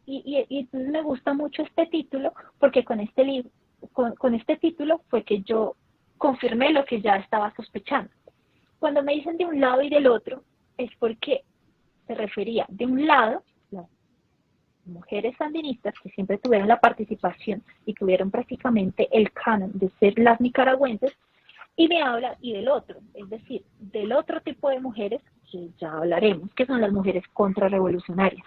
Y entonces me gusta mucho este título, porque con este libro, con este título fue que yo confirmé lo que ya estaba sospechando. Cuando me dicen de un lado y del otro, es porque se refería de un lado, las mujeres sandinistas que siempre tuvieron la participación y tuvieron prácticamente el canon de ser las nicaragüenses, y me habla y del otro, es decir, del otro tipo de mujeres que ya hablaremos, que son las mujeres contrarrevolucionarias.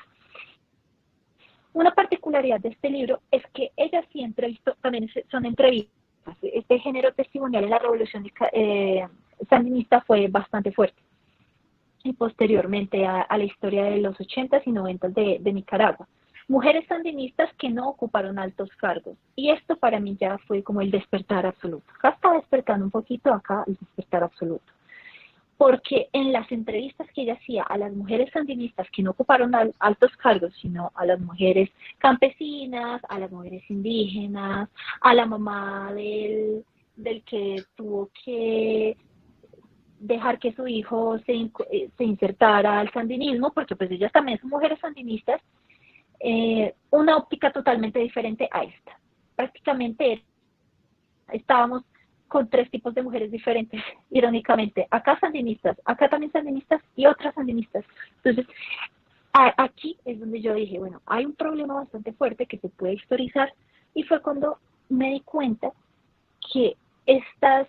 Una particularidad de este libro es que ellas sí entrevistó, también son entrevistas. Este género testimonial en la revolución sandinista fue bastante fuerte, y posteriormente a la historia de los 80s y 90s de Nicaragua. Mujeres sandinistas que no ocuparon altos cargos, y esto para mí ya fue como el despertar absoluto. Acá está despertando un poquito, acá el despertar absoluto. Porque en las entrevistas que ella hacía a las mujeres sandinistas que no ocuparon altos cargos, sino a las mujeres campesinas, a las mujeres indígenas, a la mamá del que tuvo que dejar que su hijo se insertara al sandinismo, porque pues ellas también son mujeres sandinistas, una óptica totalmente diferente a esta. Prácticamente estábamos con tres tipos de mujeres diferentes, irónicamente, acá sandinistas, acá también sandinistas y otras sandinistas. Entonces, aquí es donde yo dije, bueno, hay un problema bastante fuerte que se puede historizar, y fue cuando me di cuenta que estas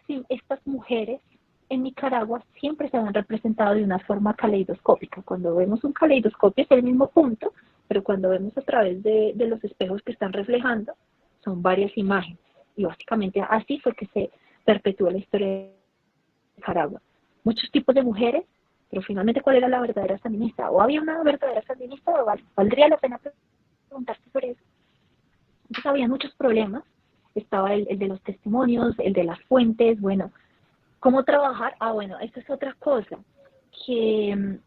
mujeres en Nicaragua siempre se han representado de una forma caleidoscópica. Cuando vemos un caleidoscopio es el mismo punto, pero cuando vemos a través de los espejos que están reflejando, son varias imágenes. Y básicamente así fue que se perpetuó la historia de Nicaragua. Muchos tipos de mujeres, pero finalmente, ¿cuál era la verdadera sandinista? ¿O había una verdadera sandinista? ¿O valdría la pena preguntarse sobre eso? Entonces había muchos problemas. Estaba el de los testimonios, el de las fuentes. Bueno, ¿cómo trabajar? Bueno, esto es otra cosa, que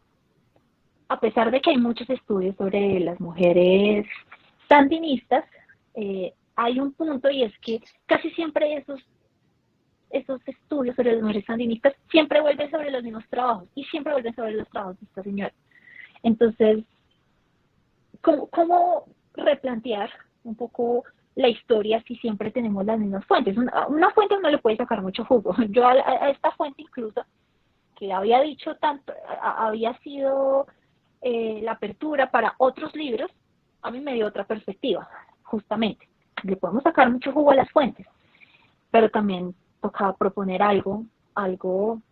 a pesar de que hay muchos estudios sobre las mujeres sandinistas, hay un punto, y es que casi siempre esos estudios sobre las mujeres sandinistas siempre vuelven sobre los mismos trabajos, y siempre vuelven sobre los trabajos de esta señora. Entonces, ¿cómo replantear un poco la historia si siempre tenemos las mismas fuentes? Una fuente no le puede sacar mucho jugo. Yo a esta fuente, incluso, que había dicho tanto, había sido la apertura para otros libros, a mí me dio otra perspectiva, justamente. Le podemos sacar mucho jugo a las fuentes, pero también tocaba proponer algo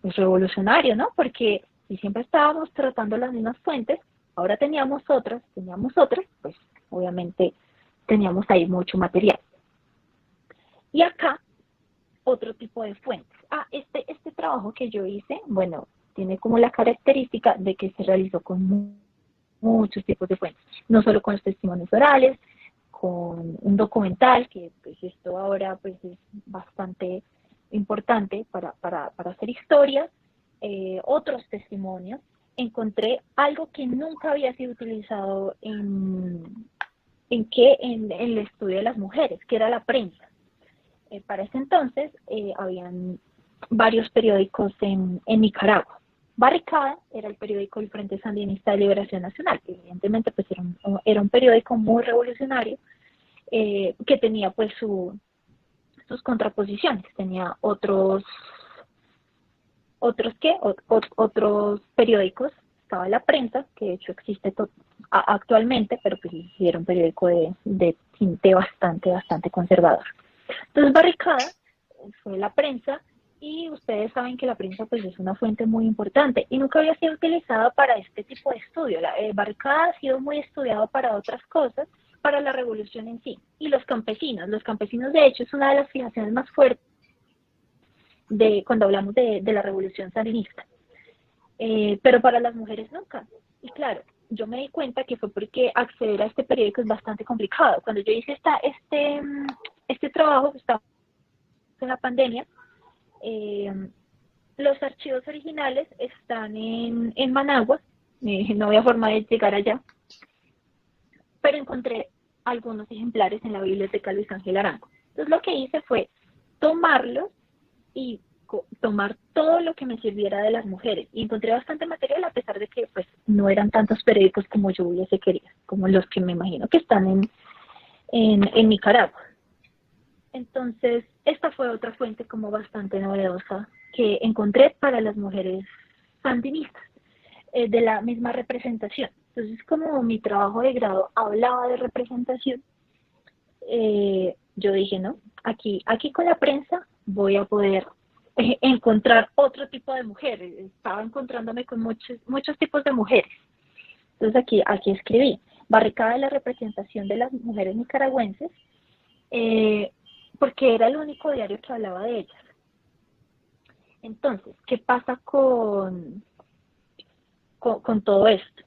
pues, revolucionario, ¿no? Porque si siempre estábamos tratando las mismas fuentes, ahora teníamos otras, pues obviamente teníamos ahí mucho material. Y acá, otro tipo de fuentes. Este trabajo que yo hice, bueno, tiene como la característica de que se realizó con muchos tipos de fuentes, no solo con los testimonios orales, con un documental, que pues esto ahora pues es bastante importante para hacer historia, otros testimonios. Encontré algo que nunca había sido utilizado en el estudio de las mujeres, que era la prensa. Para ese entonces habían varios periódicos en Nicaragua. Barricada era el periódico del Frente Sandinista de Liberación Nacional, que evidentemente pues era un periódico muy revolucionario, que tenía pues sus contraposiciones, tenía otros periódicos. Estaba La Prensa, que de hecho existe actualmente, pero pues sí era un periódico de tinte bastante conservador. Entonces Barricada fue La Prensa, y ustedes saben que la prensa pues es una fuente muy importante y nunca había sido utilizada para este tipo de estudio. Barricada ha sido muy estudiado para otras cosas, para la revolución en sí. Y los campesinos de hecho es una de las fijaciones más fuertes cuando hablamos de la revolución sandinista, pero para las mujeres nunca. Y claro, yo me di cuenta que fue porque acceder a este periódico es bastante complicado. Cuando yo hice este trabajo, estaba en la pandemia, los archivos originales están en Managua, no había forma de llegar allá, pero encontré algunos ejemplares en la biblioteca Luis Ángel Arango. Entonces lo que hice fue tomarlos y tomar todo lo que me sirviera de las mujeres, y encontré bastante material, a pesar de que pues no eran tantos periódicos como yo hubiese querido, como los que me imagino que están en Nicaragua. Entonces, esta fue otra fuente como bastante novedosa que encontré para las mujeres sandinistas, de la misma representación. Entonces, como mi trabajo de grado hablaba de representación, yo dije, no, aquí con la prensa voy a poder encontrar otro tipo de mujeres. Estaba encontrándome con muchos tipos de mujeres. Entonces, aquí escribí: Barricada de la representación de las mujeres nicaragüenses, porque era el único diario que hablaba de ellas. Entonces, ¿qué pasa con todo esto?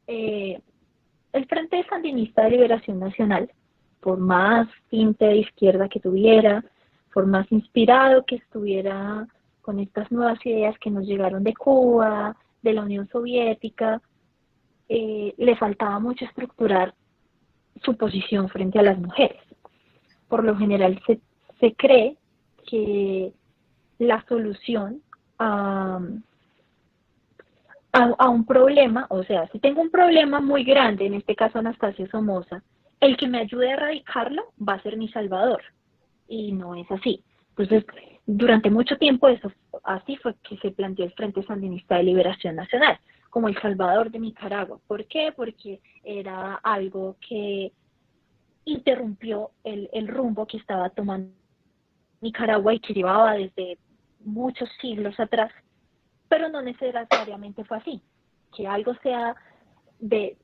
El Frente Sandinista de Liberación Nacional, por más tinte de izquierda que tuviera, por más inspirado que estuviera con estas nuevas ideas que nos llegaron de Cuba, de la Unión Soviética, le faltaba mucho estructurar su posición frente a las mujeres. Por lo general se cree que la solución a, a un problema, o sea, si tengo un problema muy grande, en este caso Anastasia Somoza, el que me ayude a erradicarlo va a ser mi salvador. Y no es así. Entonces, durante mucho tiempo así fue que se planteó el Frente Sandinista de Liberación Nacional, como el salvador de Nicaragua. ¿Por qué? Porque era algo que interrumpió el rumbo que estaba tomando Nicaragua y que llevaba desde muchos siglos atrás, pero no necesariamente fue así. Que algo sea de,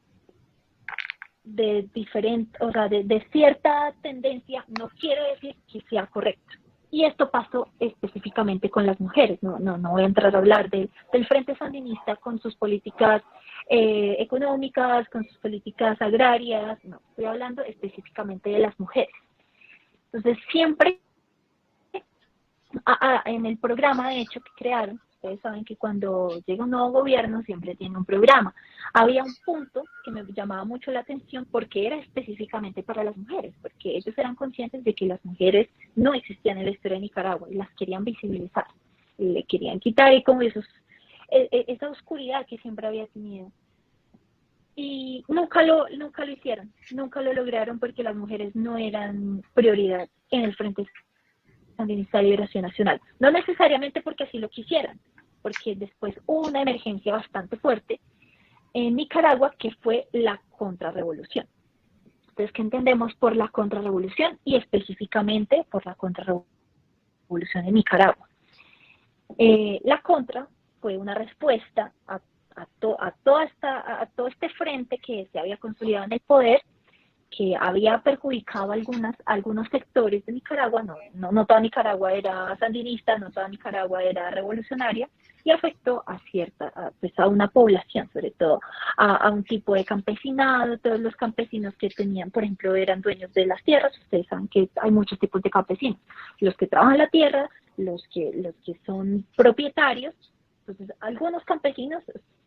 de diferente, o sea, de cierta tendencia, no quiere decir que sea correcto. Y esto pasó específicamente con las mujeres. No voy a entrar a hablar del Frente Sandinista con sus políticas económicas, con sus políticas agrarias. No, estoy hablando específicamente de las mujeres. Entonces, siempre en el programa, de hecho, que crearon, ustedes saben que cuando llega un nuevo gobierno siempre tiene un programa. Había un punto que me llamaba mucho la atención porque era específicamente para las mujeres, porque ellos eran conscientes de que las mujeres no existían en la historia de Nicaragua y las querían visibilizar, le querían quitar y como esa oscuridad que siempre había tenido. Y nunca lo hicieron, nunca lo lograron porque las mujeres no eran prioridad en el Frente Sandinista de Liberación Nacional. No necesariamente porque así lo quisieran, porque después hubo una emergencia bastante fuerte en Nicaragua que fue la contrarrevolución. Entonces, ¿qué entendemos por la contrarrevolución y específicamente por la contrarrevolución en Nicaragua? La contra fue una respuesta a todo este frente que se había consolidado en el poder, que había perjudicado algunos sectores de Nicaragua. No toda Nicaragua era sandinista, no toda Nicaragua era revolucionaria, y afectó a una población, sobre todo a un tipo de campesinado. Todos los campesinos que tenían, por ejemplo, eran dueños de las tierras. Ustedes saben que hay muchos tipos de campesinos, los que trabajan la tierra, los que son propietarios. Entonces, algunos campesinos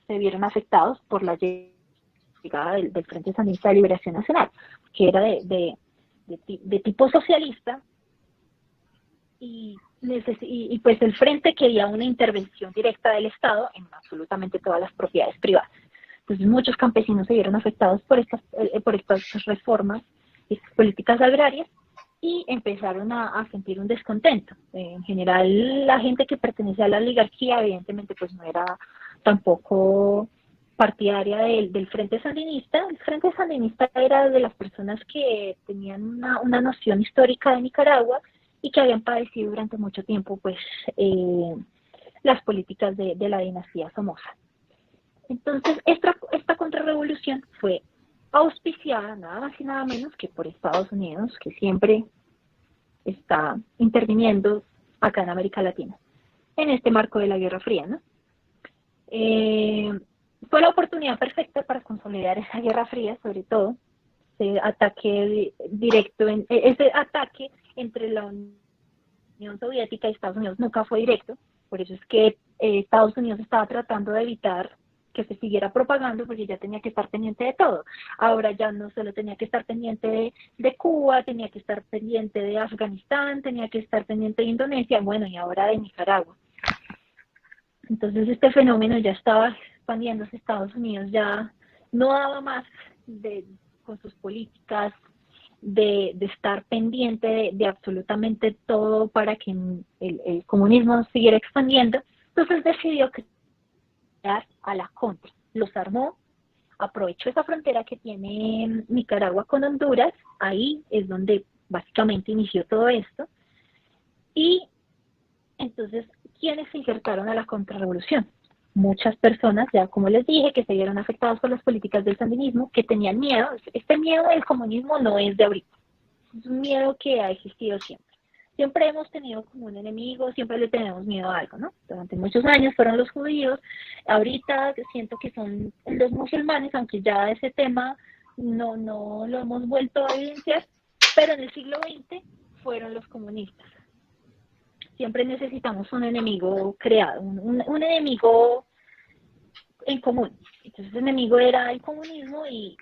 se vieron afectados por la llegada del Frente Sandinista de Liberación Nacional, que era de tipo socialista, y pues el Frente quería una intervención directa del Estado en absolutamente todas las propiedades privadas. Entonces muchos campesinos se vieron afectados por estas reformas, estas políticas agrarias, y empezaron a sentir un descontento. En general, la gente que pertenecía a la oligarquía, evidentemente, pues no era tampoco partidaria del Frente Sandinista. El Frente Sandinista era de las personas que tenían una noción histórica de Nicaragua y que habían padecido durante mucho tiempo pues las políticas de la dinastía Somoza. Entonces, esta contrarrevolución fue auspiciada nada más y nada menos que por Estados Unidos, que siempre está interviniendo acá en América Latina, en este marco de la Guerra Fría, ¿no? Fue la oportunidad perfecta para consolidar esa Guerra Fría, sobre todo ese ataque directo, ese ataque entre la Unión Soviética y Estados Unidos nunca fue directo. Por eso es que Estados Unidos estaba tratando de evitar que se siguiera propagando, porque ya tenía que estar pendiente de todo. Ahora ya no solo tenía que estar pendiente de Cuba, tenía que estar pendiente de Afganistán, tenía que estar pendiente de Indonesia, bueno, y ahora de Nicaragua. Entonces este fenómeno ya estaba expandiéndose. Estados Unidos ya no daba más con sus políticas de estar pendiente de absolutamente todo para que el comunismo siguiera expandiendo. Entonces decidió crear a la contra. Los armó, aprovechó esa frontera que tiene Nicaragua con Honduras. Ahí es donde básicamente inició todo esto. Y entonces, ¿quiénes se insertaron a la contrarrevolución? Muchas personas, ya como les dije, que se vieron afectadas por las políticas del sandinismo, que tenían miedo. Este miedo del comunismo no es de ahorita, es un miedo que ha existido siempre. Siempre hemos tenido como un enemigo, siempre le tenemos miedo a algo, ¿no? Durante muchos años fueron los judíos, ahorita siento que son los musulmanes, aunque ya ese tema no lo hemos vuelto a evidenciar, pero en el siglo XX fueron los comunistas. Siempre necesitamos un enemigo creado, un enemigo en común. Entonces ese enemigo era el comunismo y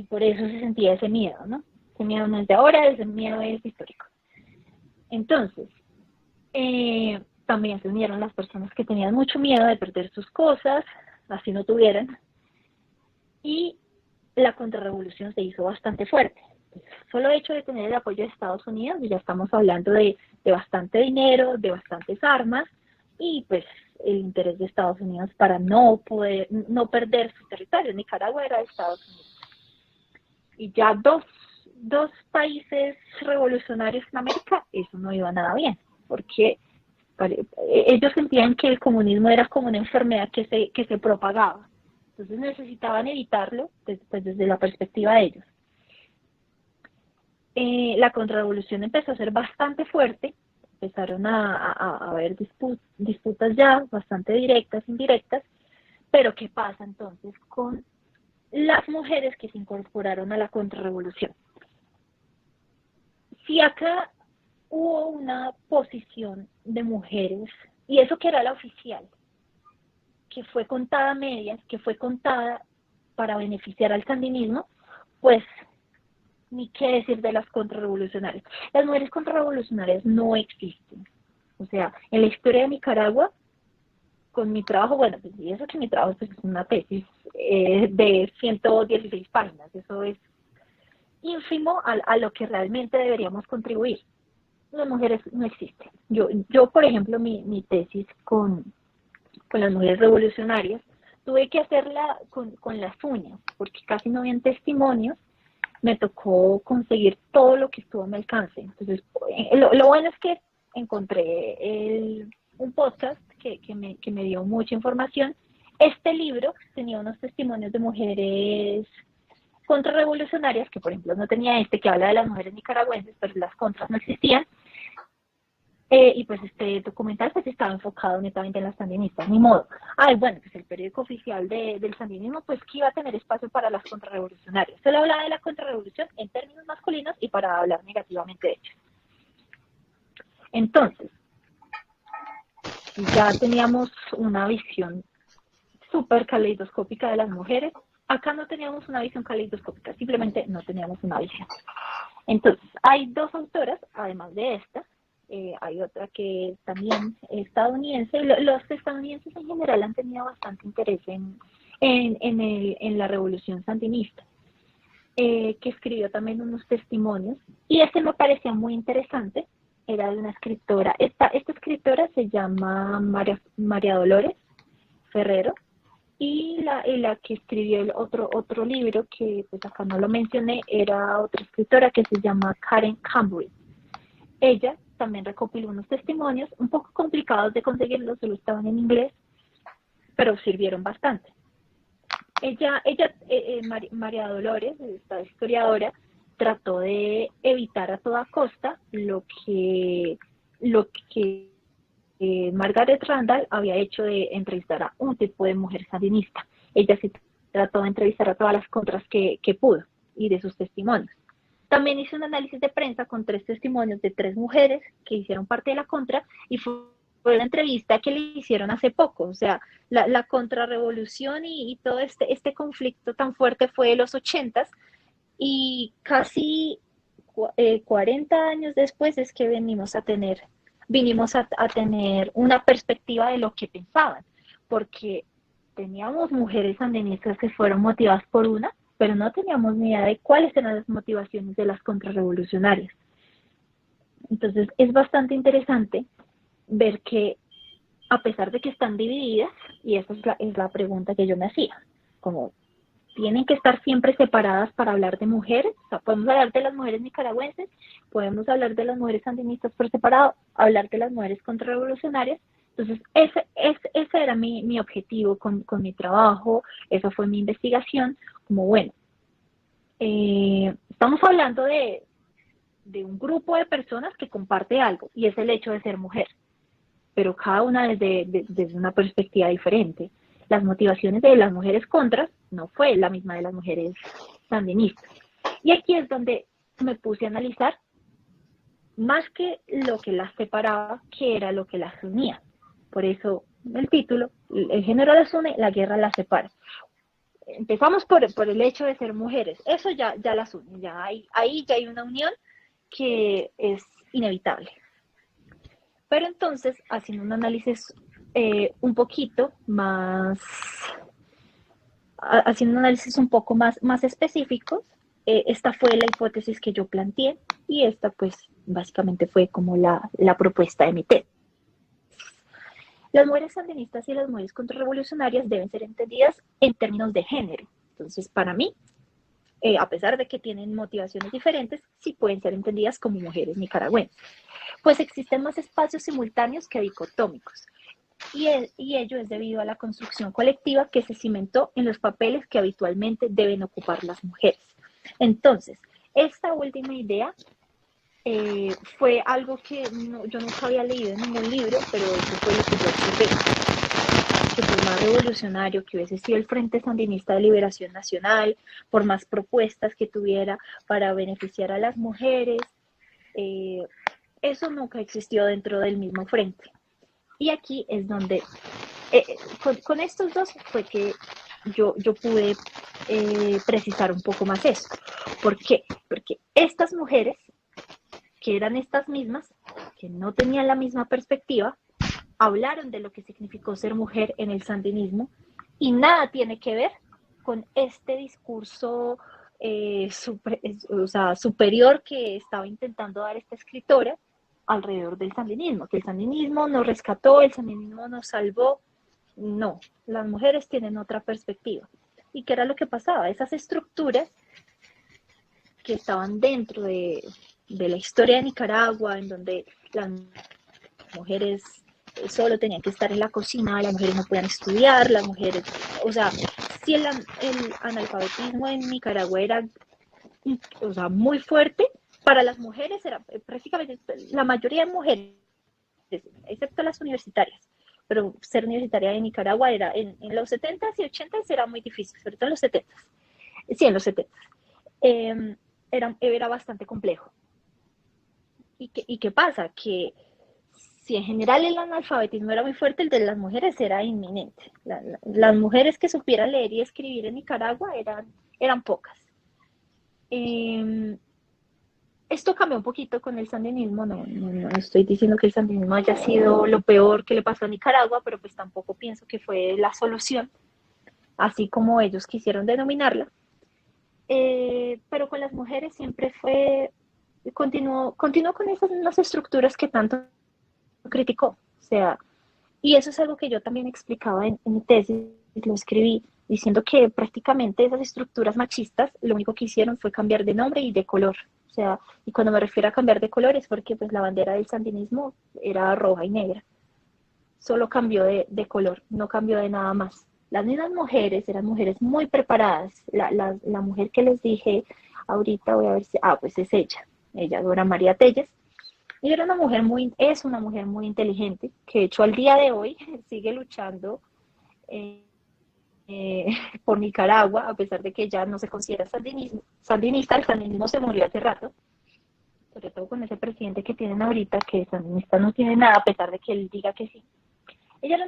por eso se sentía ese miedo, ¿no? Ese miedo no es de ahora, ese miedo es histórico. Entonces, también se unieron las personas que tenían mucho miedo de perder sus cosas, así no tuvieran, y la contrarrevolución se hizo bastante fuerte. Solo el hecho de tener el apoyo de Estados Unidos, y ya estamos hablando de bastante dinero, de bastantes armas, y pues el interés de Estados Unidos para no perder su territorio. Nicaragua era de Estados Unidos. Y ya dos países revolucionarios en América, eso no iba nada bien, porque ellos sentían que el comunismo era como una enfermedad que se propagaba. Entonces necesitaban evitarlo desde la perspectiva de ellos. La contrarrevolución empezó a ser bastante fuerte, empezaron a haber disputas ya bastante directas, indirectas, pero ¿qué pasa entonces con las mujeres que se incorporaron a la contrarrevolución? Si acá hubo una posición de mujeres, y eso que era la oficial, que fue contada a medias, que fue contada para beneficiar al sandinismo, pues ni qué decir de las contrarrevolucionarias. Las mujeres contrarrevolucionarias no existen. O sea, en la historia de Nicaragua, con mi trabajo, bueno, pues y eso que mi trabajo pues, es una tesis de 116 páginas, eso es ínfimo a lo que realmente deberíamos contribuir. Las mujeres no existen. Yo por ejemplo, mi tesis con las mujeres revolucionarias, tuve que hacerla con las uñas, porque casi no habían testimonios, me tocó conseguir todo lo que estuvo a mi alcance. Entonces, lo bueno es que encontré un podcast que me dio mucha información. Este libro tenía unos testimonios de mujeres contrarrevolucionarias, que por ejemplo no tenía que habla de las mujeres nicaragüenses, pero las contras no existían. Y pues este documental pues estaba enfocado netamente en las sandinistas, ni modo. Bueno, pues el periódico oficial del sandinismo pues que iba a tener espacio para las contrarrevolucionarias. Solo hablaba de la contrarrevolución en términos masculinos y para hablar negativamente de ellos. Entonces, ya teníamos una visión súper caleidoscópica de las mujeres. Acá no teníamos una visión caleidoscópica, simplemente no teníamos una visión. Entonces, hay dos autoras, además de esta, hay otra que también es estadounidense. Los estadounidenses en general han tenido bastante interés en la revolución sandinista, que escribió también unos testimonios, y este me parecía muy interesante. Era de una escritora, esta escritora se llama María Dolores Ferrero, y la que escribió el otro libro, que pues acá no lo mencioné, era otra escritora que se llama Karen Cambridge. Ella también recopiló unos testimonios un poco complicados de conseguirlos, solo estaban en inglés, pero sirvieron bastante. María Dolores, esta historiadora, trató de evitar a toda costa lo que Margaret Randall había hecho de entrevistar a un tipo de mujer sandinista. Ella sí trató de entrevistar a todas las contras que pudo y de sus testimonios. También hizo un análisis de prensa con 3 testimonios de 3 mujeres que hicieron parte de la contra, y fue una entrevista que le hicieron hace poco. O sea, la contrarrevolución y todo este conflicto tan fuerte fue de los 80s, y casi 40 años después es que vinimos a tener una perspectiva de lo que pensaban, porque teníamos mujeres sandinistas que fueron motivadas por una, pero no teníamos ni idea de cuáles eran las motivaciones de las contrarrevolucionarias. Entonces es bastante interesante ver que, a pesar de que están divididas, y esa es la pregunta que yo me hacía, como tienen que estar siempre separadas para hablar de mujeres. O sea, podemos hablar de las mujeres nicaragüenses, podemos hablar de las mujeres sandinistas por separado, hablar de las mujeres contrarrevolucionarias. Entonces, ese era mi objetivo con mi trabajo, esa fue mi investigación, como bueno, estamos hablando de un grupo de personas que comparte algo, y es el hecho de ser mujer, pero cada una desde una perspectiva diferente. Las motivaciones de las mujeres contras no fue la misma de las mujeres sandinistas. Y aquí es donde me puse a analizar más que lo que las separaba, que era lo que las unía. Por eso el título, el género las une, la guerra las separa. Empezamos por el hecho de ser mujeres, eso ya las une, ahí ya hay una unión que es inevitable. Pero entonces, haciendo un análisis un poquito más, haciendo un análisis un poco más específico, esta fue la hipótesis que yo planteé y esta pues básicamente fue como la propuesta de mi tesis. Las mujeres sandinistas y las mujeres contrarrevolucionarias deben ser entendidas en términos de género. Entonces, para mí, a pesar de que tienen motivaciones diferentes, sí pueden ser entendidas como mujeres nicaragüenses, pues existen más espacios simultáneos que dicotómicos, y ello es debido a la construcción colectiva que se cimentó en los papeles que habitualmente deben ocupar las mujeres. Entonces, esta última idea fue algo que yo nunca había leído en ningún libro, pero eso fue lo que yo observé, que por más revolucionario que hubiese sido el Frente Sandinista de Liberación Nacional, por más propuestas que tuviera para beneficiar a las mujeres, eh, eso nunca existió dentro del mismo frente. Y aquí es donde, con estos dos fue que yo pude precisar un poco más eso. ¿Por qué? Porque estas mujeres, que eran estas mismas, que no tenían la misma perspectiva, hablaron de lo que significó ser mujer en el sandinismo y nada tiene que ver con este discurso superior que estaba intentando dar esta escritora alrededor del sandinismo, que el sandinismo nos rescató, el sandinismo nos salvó. No, las mujeres tienen otra perspectiva. ¿Y qué era lo que pasaba? Esas estructuras que estaban dentro de la historia de Nicaragua, en donde las mujeres solo tenían que estar en la cocina, las mujeres no podían estudiar, las mujeres, o sea, si el analfabetismo en Nicaragua era, o sea, muy fuerte, para las mujeres era prácticamente la mayoría de mujeres, excepto las universitarias, pero ser universitaria en Nicaragua era en los 70s y 80s era muy difícil, sobre todo en los 70s, sí, en los 70s, era bastante complejo. ¿Y qué pasa? Que si en general el analfabetismo era muy fuerte, el de las mujeres era inminente. Las mujeres que supieran leer y escribir en Nicaragua eran pocas. Esto cambió un poquito con el sandinismo, no estoy diciendo que el sandinismo haya sido lo peor que le pasó a Nicaragua, pero pues tampoco pienso que fue la solución, así como ellos quisieron denominarla. Pero con las mujeres siempre continuó con esas mismas estructuras que tanto criticó. O sea, y eso es algo que yo también explicaba en mi tesis, lo escribí, diciendo que prácticamente esas estructuras machistas lo único que hicieron fue cambiar de nombre y de color. O sea, y cuando me refiero a cambiar de color es porque pues la bandera del sandinismo era roja y negra. Solo cambió de color, no cambió de nada más. Las mismas mujeres eran mujeres muy preparadas. La mujer que les dije ahorita, voy a ver si, pues es ella, Dora María Telles. Y es una mujer muy inteligente, que de hecho al día de hoy sigue luchando eh, eh, por Nicaragua, a pesar de que ya no se considera sandinista, el sandinismo se murió hace rato, sobre todo con ese presidente que tienen ahorita, que sandinista no tiene nada, a pesar de que él diga que sí. Ella es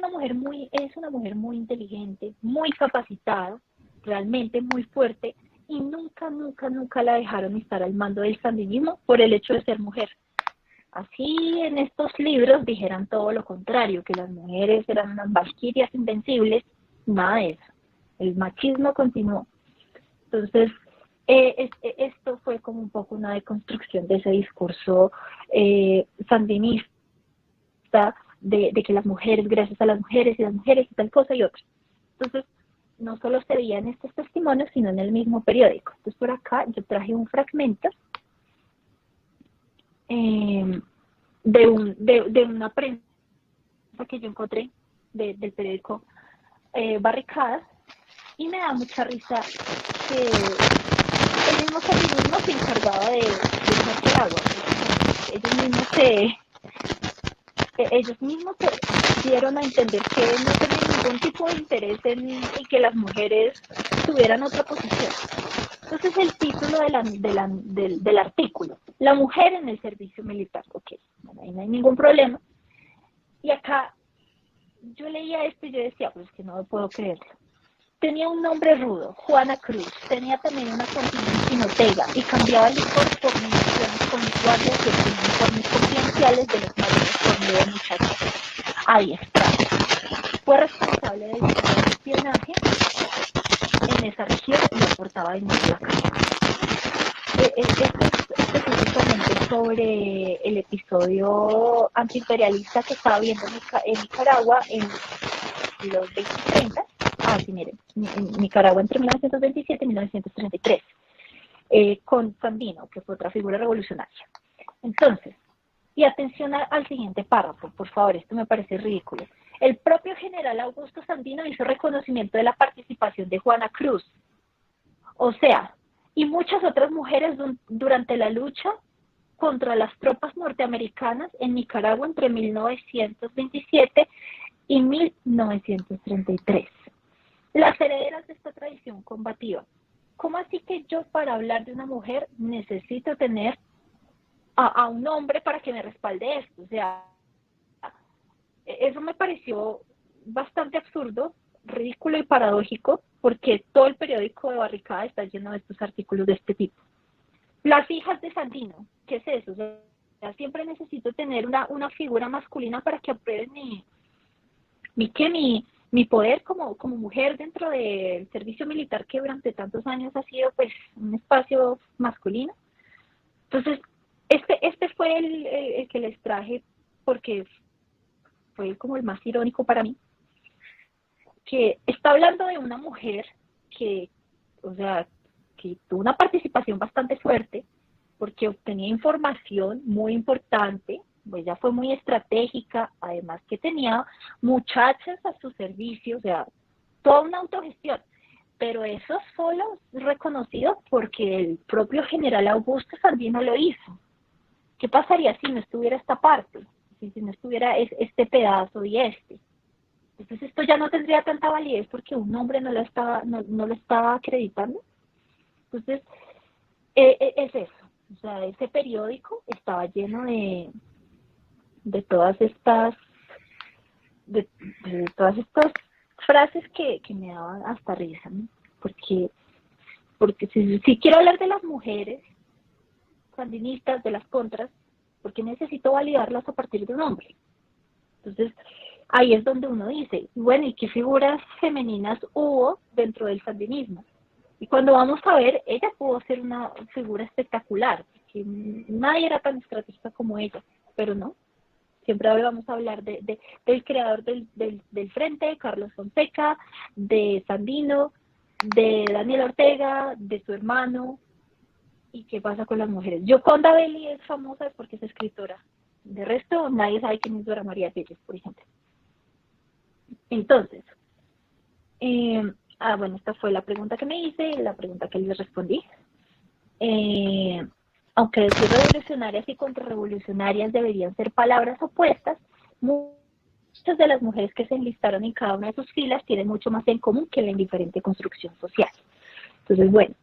una mujer muy inteligente, muy capacitada, realmente muy fuerte, y nunca la dejaron estar al mando del sandinismo por el hecho de ser mujer. Así en estos libros dijeran todo lo contrario, que las mujeres eran unas valquirias invencibles, nada de eso. El machismo continuó. Entonces, esto fue como un poco una deconstrucción de ese discurso sandinista, de que las mujeres, gracias a las mujeres y tal cosa y otra. Entonces, no solo se veía en estos testimonios, sino en el mismo periódico. Entonces, por acá yo traje un fragmento de una prensa que yo encontré del periódico Barricadas, y me da mucha risa que el mismo feminismo se encargaba de echarse el agua. Ellos mismos se dieron a entender que no tenían ningún tipo de interés en que las mujeres tuvieran otra posición. Entonces el título del artículo, la mujer en el servicio militar, ok, bueno, ahí no hay ningún problema. Y acá yo leía esto y yo decía, pues que no puedo creerlo. tenía un nombre rudo, Juana Cruz, tenía también una continencia sin Ortega y cambiaba licor por municiones con mis guardias y obtenía informes confidenciales de los maridos por medio de muchachas adiestradas. Fue responsable de difundir espionaje en esa región y aportaba dinero a la casa. Esto es específicamente sobre el episodio antiimperialista que estaba viendo en Nicaragua en los 2030. Ah, sí, miren, en Nicaragua entre 1927 y 1933, con Sandino, que fue otra figura revolucionaria. Entonces, y atención al siguiente párrafo, por favor, esto me parece ridículo. El propio general Augusto Sandino hizo reconocimiento de la participación de Juana Cruz, o sea, y muchas otras mujeres durante la lucha contra las tropas norteamericanas en Nicaragua entre 1927 y 1933. Las herederas de esta tradición combativa. ¿Cómo así que yo para hablar de una mujer necesito tener a un hombre para que me respalde esto? O sea, eso me pareció bastante absurdo, ridículo y paradójico, porque todo el periódico de Barricada está lleno de estos artículos de este tipo. Las hijas de Sandino, ¿qué es eso? O sea, siempre necesito tener una figura masculina para que aprueben mi poder como mujer dentro del servicio militar que durante tantos años ha sido pues un espacio masculino. Entonces, este fue el que les traje porque fue como el más irónico para mí, que está hablando de una mujer que, o sea, que tuvo una participación bastante fuerte porque obtenía información muy importante, pues ella fue muy estratégica, además que tenía muchachas a su servicio, o sea, toda una autogestión. Pero eso solo es reconocido porque el propio general Augusto Sandino lo hizo. ¿Qué pasaría si no estuviera esta parte? Si no estuviera este pedazo y este. Entonces esto ya no tendría tanta validez porque un hombre no lo estaba acreditando. Entonces, es eso. O sea, ese periódico estaba lleno de todas estas de todas estas frases que me daban hasta risa, ¿no? Porque si quiero hablar de las mujeres sandinistas, de las contras, porque necesito validarlas a partir de un hombre. Entonces, ahí es donde uno dice, bueno, ¿y qué figuras femeninas hubo dentro del sandinismo? Y cuando vamos a ver, ella pudo ser una figura espectacular, porque nadie era tan estratégica como ella, pero no. Siempre vamos a hablar del creador del Frente, Carlos Fonseca, de Sandino, de Daniel Ortega, de su hermano. ¿Y qué pasa con las mujeres? Yoconda Belli es famosa porque es escritora. De resto, nadie sabe quién es Dora María Pérez, por ejemplo. Entonces, bueno, esta fue la pregunta que me hice, la pregunta que les respondí. Aunque decir revolucionarias y contrarrevolucionarias deberían ser palabras opuestas, muchas de las mujeres que se enlistaron en cada una de sus filas tienen mucho más en común que la indiferente construcción social. Entonces, bueno,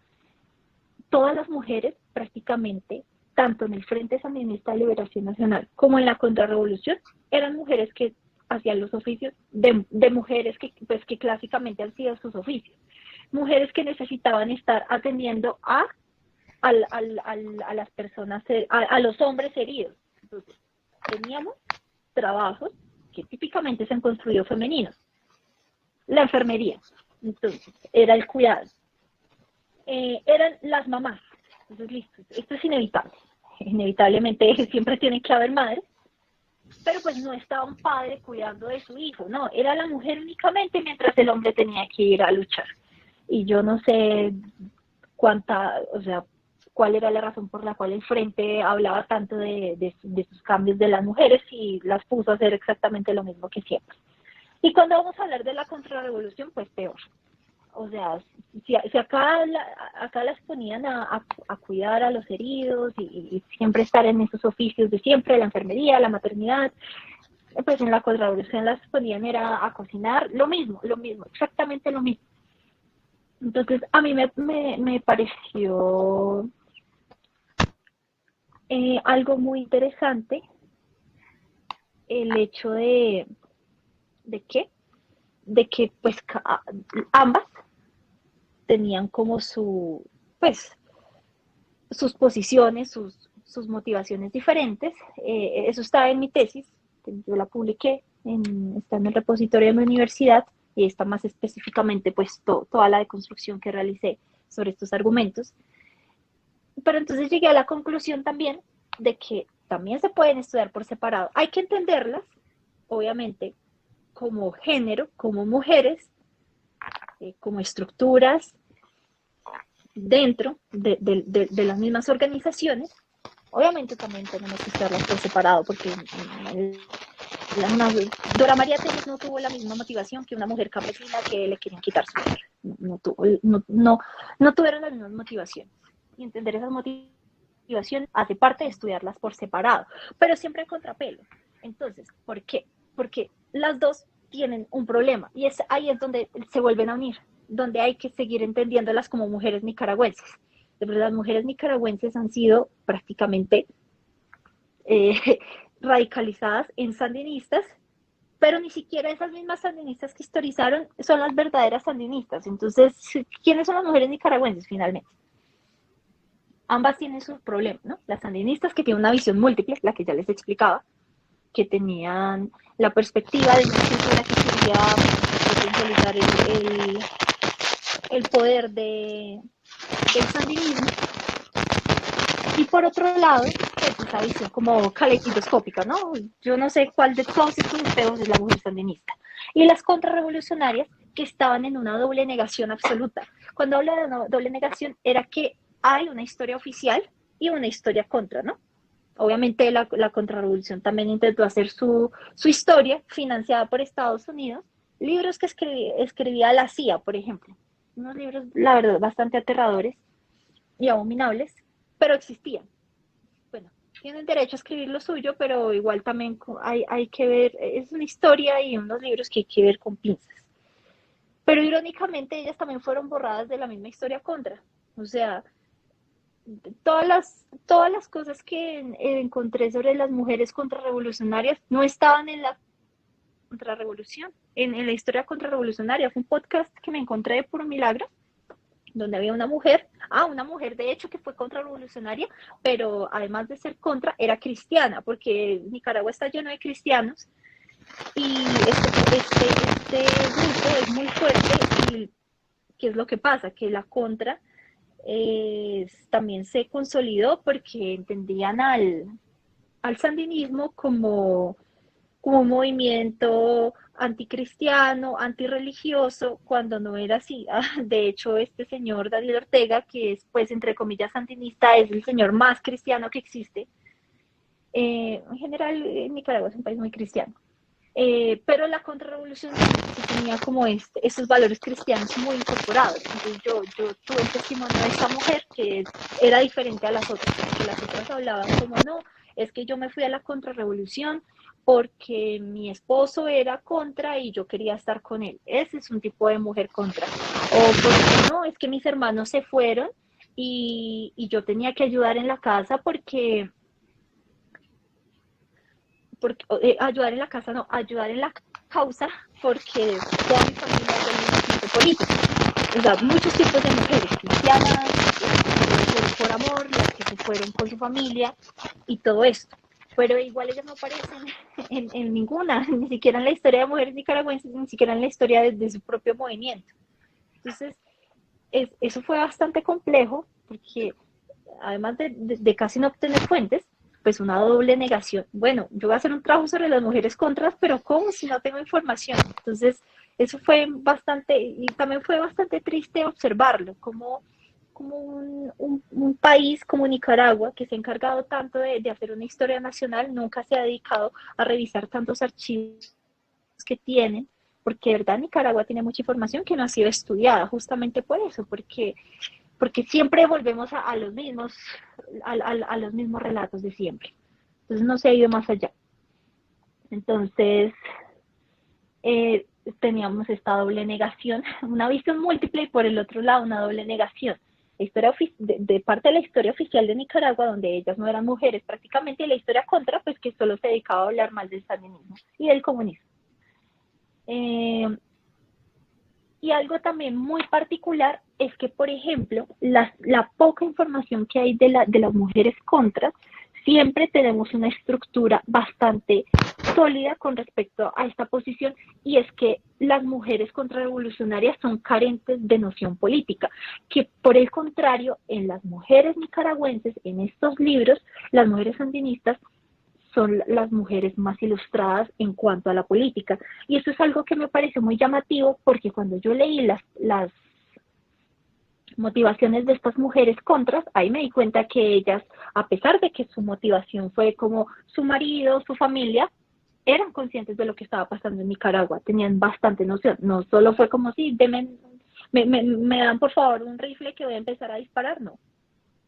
todas las mujeres prácticamente, tanto en el Frente Sandinista de Liberación Nacional como en la contrarrevolución, eran mujeres que hacían los oficios de mujeres que clásicamente han sido sus oficios. Mujeres que necesitaban estar atendiendo a las personas, a los hombres heridos. Entonces, teníamos trabajos que típicamente se han construido femeninos. La enfermería, entonces, era el cuidado. Eran las mamás. Entonces, listo, esto es inevitable. Inevitablemente siempre tiene que haber madres, pero pues no estaba un padre cuidando de su hijo, no, era la mujer únicamente mientras el hombre tenía que ir a luchar. Y yo no sé cuál era la razón por la cual el Frente hablaba tanto de sus cambios de las mujeres y las puso a hacer exactamente lo mismo que siempre. Y cuando vamos a hablar de la contrarrevolución, pues peor. O sea, si acá las ponían a cuidar a los heridos y siempre estar en esos oficios de siempre, la enfermería, la maternidad, pues en la contrarrevolución las ponían era a cocinar, lo mismo, exactamente lo mismo. Entonces, a mí me pareció algo muy interesante el hecho de que pues ambas tenían como pues, sus posiciones, sus motivaciones diferentes. Eso estaba en mi tesis, yo la publiqué, está en el repositorio de mi universidad y está más específicamente pues toda la deconstrucción que realicé sobre estos argumentos. Pero entonces llegué a la conclusión también de que también se pueden estudiar por separado. Hay que entenderlas, obviamente, como género, como mujeres, como estructuras dentro de las mismas organizaciones. Obviamente también tenemos que estudiarlas por separado, porque Dora María Telles no tuvo la misma motivación que una mujer campesina que le querían quitar su tierra. No tuvieron las mismas motivaciones. Y entender esas motivaciones hace parte de estudiarlas por separado, pero siempre en contrapelo. Entonces, ¿por qué? Porque las dos tienen un problema y ahí es donde se vuelven a unir, donde hay que seguir entendiéndolas como mujeres nicaragüenses. Las mujeres nicaragüenses han sido prácticamente radicalizadas en sandinistas, pero ni siquiera esas mismas sandinistas que historizaron son las verdaderas sandinistas. Entonces, ¿quiénes son las mujeres nicaragüenses finalmente? Ambas tienen sus problemas, ¿no? Las sandinistas que tienen una visión múltiple, la que ya les explicaba, que tenían la perspectiva de una escritura que quería potencializar el poder del sandinismo. Y por otro lado, pues esa visión como caleidoscópica, ¿no? Yo no sé cuál de todos estos espejos es la mujer sandinista. Y las contrarrevolucionarias que estaban en una doble negación absoluta. Cuando hablo de una doble negación, era que hay una historia oficial y una historia contra, ¿no? Obviamente la contrarrevolución también intentó hacer su historia financiada por Estados Unidos, libros que escribía la CIA, por ejemplo. Unos libros, la verdad, bastante aterradores y abominables, pero existían. Bueno, tienen derecho a escribir lo suyo, pero igual también hay que ver, es una historia y unos libros que hay que ver con pinzas. Pero irónicamente ellas también fueron borradas de la misma historia contra. O sea, todas las cosas que encontré sobre las mujeres contrarrevolucionarias no estaban en la contrarrevolución, en la historia contrarrevolucionaria. Fue un podcast que me encontré de puro milagro donde había una mujer de hecho que fue contrarrevolucionaria, pero además de ser contra, era cristiana, porque Nicaragua está lleno de cristianos y este grupo es muy fuerte y ¿qué es lo que pasa? Que la contra también se consolidó porque entendían al sandinismo como un movimiento anticristiano, antirreligioso, cuando no era así. De hecho, este señor Daniel Ortega, que es, pues, entre comillas, sandinista, es el señor más cristiano que existe. En general, Nicaragua es un país muy cristiano. Pero la contrarrevolución tenía como esos valores cristianos muy incorporados. Entonces yo tuve el testimonio de esta mujer que era diferente a las otras, porque las otras hablaban como no, es que yo me fui a la contrarrevolución porque mi esposo era contra y yo quería estar con él. Ese es un tipo de mujer contra. O porque no, es que mis hermanos se fueron y yo tenía que ayudar en la casa ayudar en la casa, no, ayudar en la causa, porque toda mi familia es del mismo tipo político. O sea, muchos tipos de mujeres cristianas, por amor, las que se fueron con su familia y todo esto. Pero igual ellas no aparecen en ninguna, ni siquiera en la historia de mujeres nicaragüenses, ni siquiera en la historia de su propio movimiento. Entonces, eso fue bastante complejo, porque además de casi no obtener fuentes, pues una doble negación. Bueno, yo voy a hacer un trabajo sobre las mujeres contras, pero ¿cómo si no tengo información? Entonces, eso fue bastante, y también fue bastante triste observarlo, como un país como Nicaragua, que se ha encargado tanto de hacer una historia nacional, nunca se ha dedicado a revisar tantos archivos que tienen, porque de verdad Nicaragua tiene mucha información que no ha sido estudiada, justamente por eso, porque siempre volvemos a los mismos, a los mismos relatos de siempre. Entonces no se ha ido más allá. Entonces teníamos esta doble negación, una visión múltiple y por el otro lado una doble negación. La historia de parte de la historia oficial de Nicaragua, donde ellas no eran mujeres prácticamente, y la historia contra, pues que solo se dedicaba a hablar mal del sandinismo y del comunismo. Y algo también muy particular es que, por ejemplo, la poca información que hay de las mujeres contras, siempre tenemos una estructura bastante sólida con respecto a esta posición, y es que las mujeres contrarrevolucionarias son carentes de noción política, que por el contrario, en las mujeres nicaragüenses, en estos libros, las mujeres sandinistas son las mujeres más ilustradas en cuanto a la política. Y eso es algo que me pareció muy llamativo, porque cuando yo leí las motivaciones de estas mujeres contras, ahí me di cuenta que ellas, a pesar de que su motivación fue como su marido, su familia, eran conscientes de lo que estaba pasando en Nicaragua, tenían bastante noción, no solo fue como si me dan por favor un rifle que voy a empezar a disparar, no,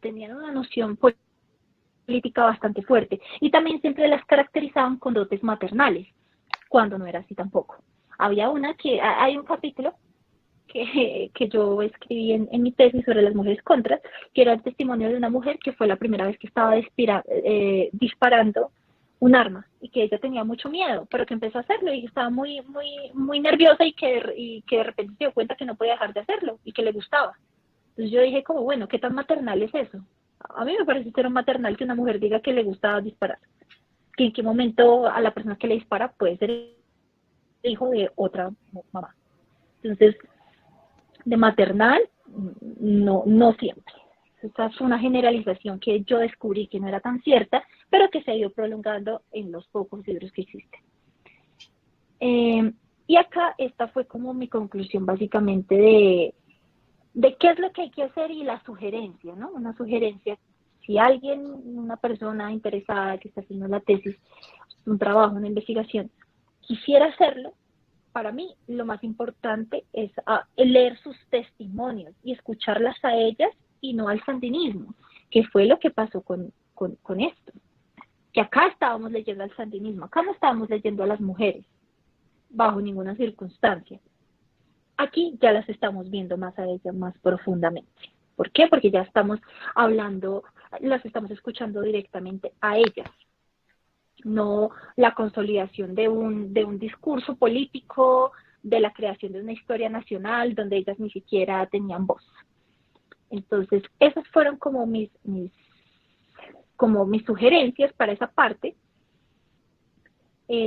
tenían una noción política bastante fuerte, y también siempre las caracterizaban con dotes maternales, cuando no era así tampoco. Había hay un capítulo que yo escribí mi tesis sobre las mujeres contras, que era el testimonio de una mujer que fue la primera vez que estaba disparando un arma, y que ella tenía mucho miedo, pero que empezó a hacerlo y estaba muy nerviosa, y que de repente se dio cuenta que no podía dejar de hacerlo y que le gustaba. Entonces yo dije como, bueno, ¿qué tan maternal es eso? A mí me parece ser maternal que una mujer diga que le gusta disparar. Que en qué momento a la persona que le dispara puede ser hijo de otra mamá. Entonces, de maternal, no siempre. Esta es una generalización que yo descubrí que no era tan cierta, pero que se ha ido prolongando en los pocos libros que existen. Y acá esta fue como mi conclusión básicamente de qué es lo que hay que hacer, y la sugerencia, ¿no? Una sugerencia, si alguien, una persona interesada que está haciendo la tesis, un trabajo, una investigación, quisiera hacerlo, para mí lo más importante es leer sus testimonios y escucharlas a ellas y no al sandinismo, que fue lo que pasó con esto. Que acá estábamos leyendo al sandinismo, acá no estábamos leyendo a las mujeres, bajo ninguna circunstancia. Aquí ya las estamos viendo más a ellas, más profundamente. ¿Por qué? Porque ya estamos hablando, las estamos escuchando directamente a ellas, no la consolidación de un discurso político, de la creación de una historia nacional donde ellas ni siquiera tenían voz. Entonces, esas fueron como mis sugerencias para esa parte.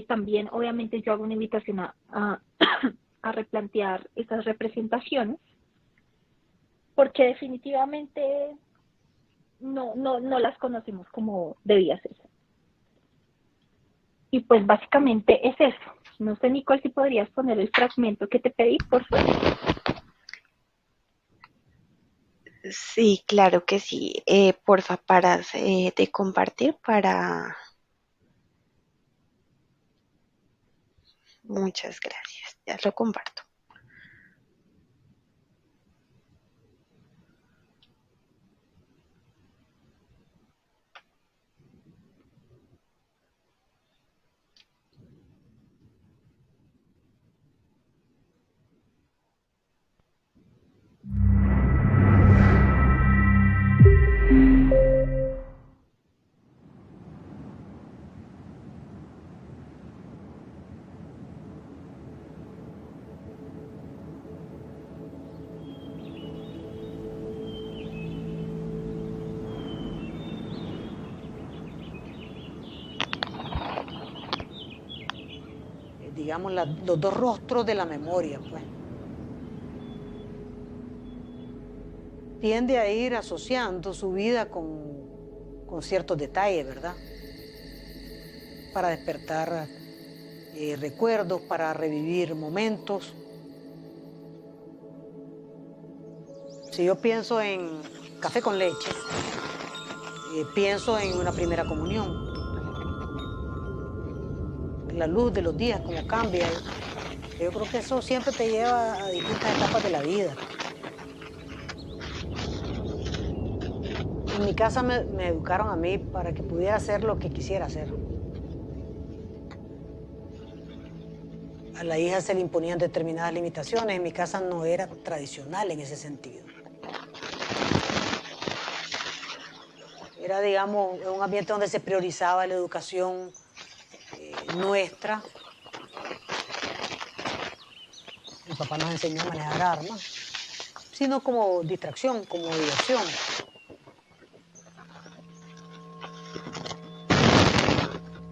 También, obviamente, yo hago una invitación a replantear esas representaciones, porque definitivamente no las conocemos como debía ser. Y pues básicamente es eso. No sé, Nicole, si podrías poner el fragmento que te pedí, por favor. Sí, claro que sí. Porfa, paras de compartir para... Muchas gracias. Ya lo comparto. Digamos, los dos rostros de la memoria, pues. Tiende a ir asociando su vida con ciertos detalles, ¿verdad? Para despertar recuerdos, para revivir momentos. Si yo pienso en café con leche, pienso en una primera comunión. La luz de los días, cómo cambia. Yo creo que eso siempre te lleva a distintas etapas de la vida. En mi casa me educaron a mí para que pudiera hacer lo que quisiera hacer. A la hija se le imponían determinadas limitaciones. En mi casa no era tradicional en ese sentido. Era, digamos, un ambiente donde se priorizaba la educación nuestra. papá nos enseñó a manejar armas, sino como distracción, como diversión.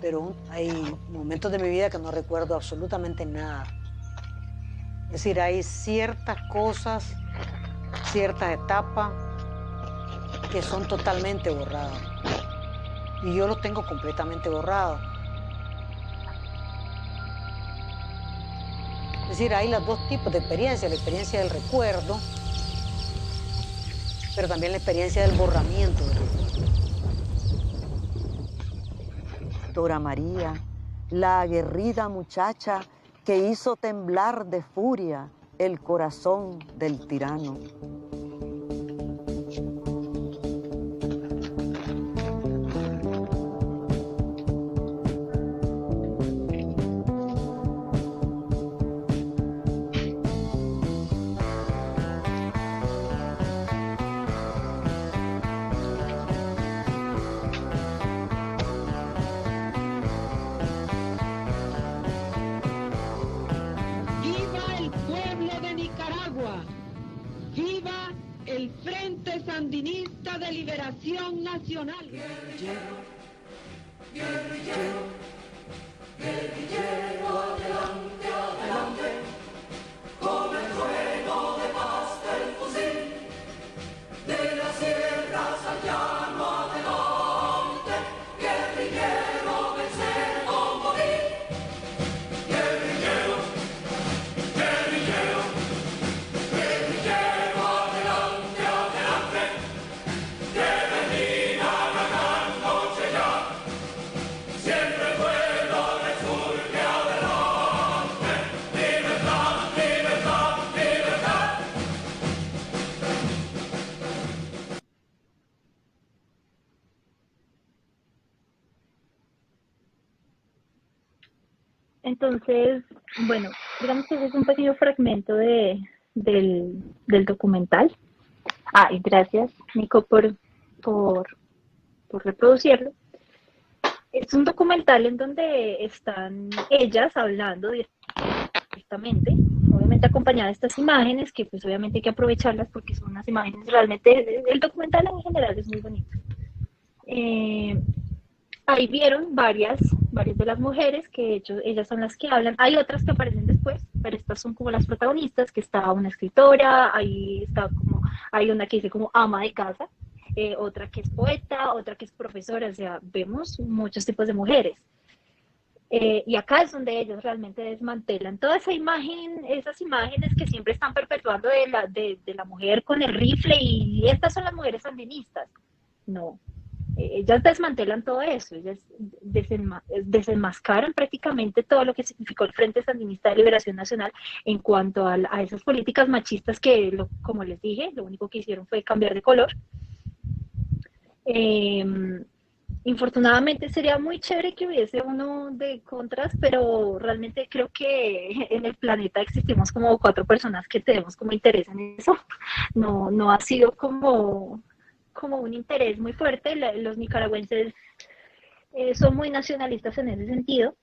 Pero hay momentos de mi vida que no recuerdo absolutamente nada. Es decir, hay ciertas cosas, ciertas etapas que son totalmente borradas. Y yo los tengo completamente borrados. Es decir, hay los dos tipos de experiencia, la experiencia del recuerdo, pero también la experiencia del borramiento del recuerdo. Dora María, la aguerrida muchacha que hizo temblar de furia el corazón del tirano. ¡Viva el Frente Sandinista de Liberación Nacional! Guerrillero, guerrillero, guerrillero, adelante, adelante, con el trueno de paz del fusil, de las sierras al llano adelante, guerrillero, vencer o morir. Guerrillero, guerrillero, guerrillero, adelante, adelante, que venida la gran noche ya, siempre el pueblo resurge adelante. Libertad, libertad, libertad. Entonces, bueno, digamos que ese es un pequeño fragmento del documental. Y gracias, Nico, por reproducirlo. Es un documental en donde están ellas hablando directamente, obviamente acompañadas de estas imágenes, que pues obviamente hay que aprovecharlas porque son unas imágenes realmente, el documental en general es muy bonito. Ahí vieron varias de las mujeres, que de hecho ellas son las que hablan. Hay otras que aparecen después, pero estas son como las protagonistas, que está una escritora, ahí está como, hay una que dice como ama de casa, otra que es poeta, otra que es profesora, o sea, vemos muchos tipos de mujeres. Y acá es donde ellos realmente desmantelan toda esa imagen, esas imágenes que siempre están perpetuando de la mujer con el rifle y estas son las mujeres sandinistas. No, ellas desmantelan todo eso, ellas desenmascaran prácticamente todo lo que significó el Frente Sandinista de Liberación Nacional en cuanto a esas políticas machistas que, como les dije, lo único que hicieron fue cambiar de color. Infortunadamente sería muy chévere que hubiese uno de contras, pero realmente creo que en el planeta existimos como 4 personas que tenemos como interés en eso. No ha sido como un interés muy fuerte. Los nicaragüenses son muy nacionalistas en ese sentido.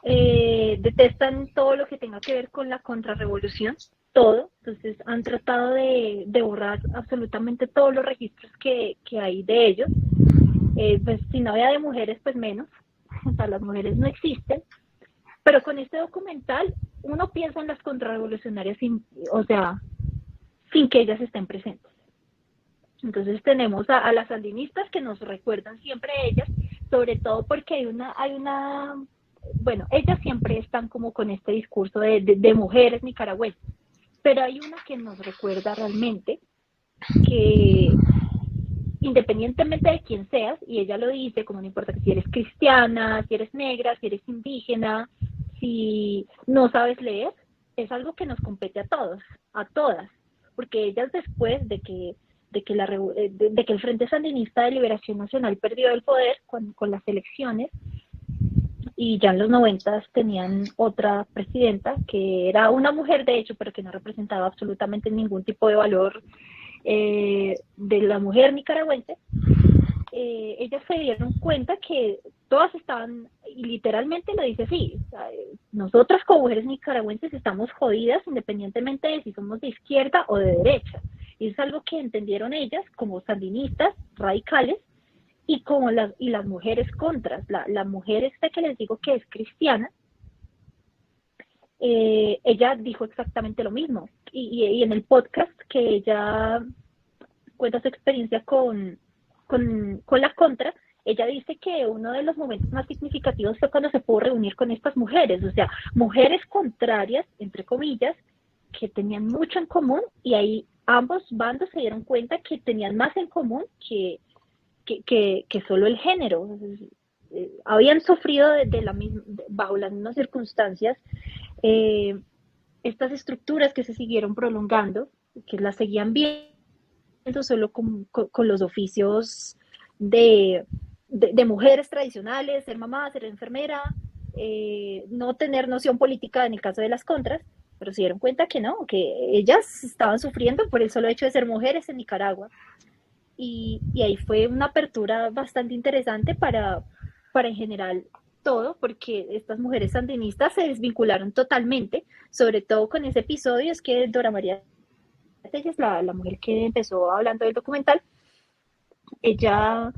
Detestan todo lo que tenga que ver con la contrarrevolución, todo. Entonces han tratado de borrar absolutamente todos los registros que hay de ellos. Pues si no había de mujeres, pues menos. O sea, las mujeres no existen. Pero con este documental uno piensa en las contrarrevolucionarias sin que ellas estén presentes. Entonces tenemos a las sandinistas que nos recuerdan siempre a ellas, sobre todo porque bueno, ellas siempre están como con este discurso de mujeres nicaragüenses, pero hay una que nos recuerda realmente que independientemente de quién seas, y ella lo dice, como no importa si eres cristiana, si eres negra, si eres indígena, si no sabes leer, es algo que nos compete a todos, a todas, porque ellas después de que el Frente Sandinista de Liberación Nacional perdió el poder con las elecciones, y ya en los 90 tenían otra presidenta, que era una mujer de hecho, pero que no representaba absolutamente ningún tipo de valor de la mujer nicaragüense. Ellas se dieron cuenta que todas estaban y literalmente lo dice así, o sea, nosotras como mujeres nicaragüenses estamos jodidas independientemente de si somos de izquierda o de derecha. Y es algo que entendieron ellas como sandinistas radicales y como las mujeres contras. La mujer esta que les digo que es cristiana, ella dijo exactamente lo mismo. Y en el podcast que ella cuenta su experiencia con la contra, ella dice que uno de los momentos más significativos fue cuando se pudo reunir con estas mujeres, o sea, mujeres contrarias, entre comillas, que tenían mucho en común y ahí ambos bandos se dieron cuenta que tenían más en común que solo el género. Habían sufrido bajo las mismas circunstancias estas estructuras que se siguieron prolongando, que las seguían viendo solo con los oficios de mujeres tradicionales, ser mamá, ser enfermera, no tener noción política en el caso de las contras, pero se dieron cuenta que no, que ellas estaban sufriendo por el solo hecho de ser mujeres en Nicaragua. Y ahí fue una apertura bastante interesante para en general todo, porque estas mujeres sandinistas se desvincularon totalmente, sobre todo con ese episodio, es que Dora María Telles, la mujer que empezó hablando del documental, ella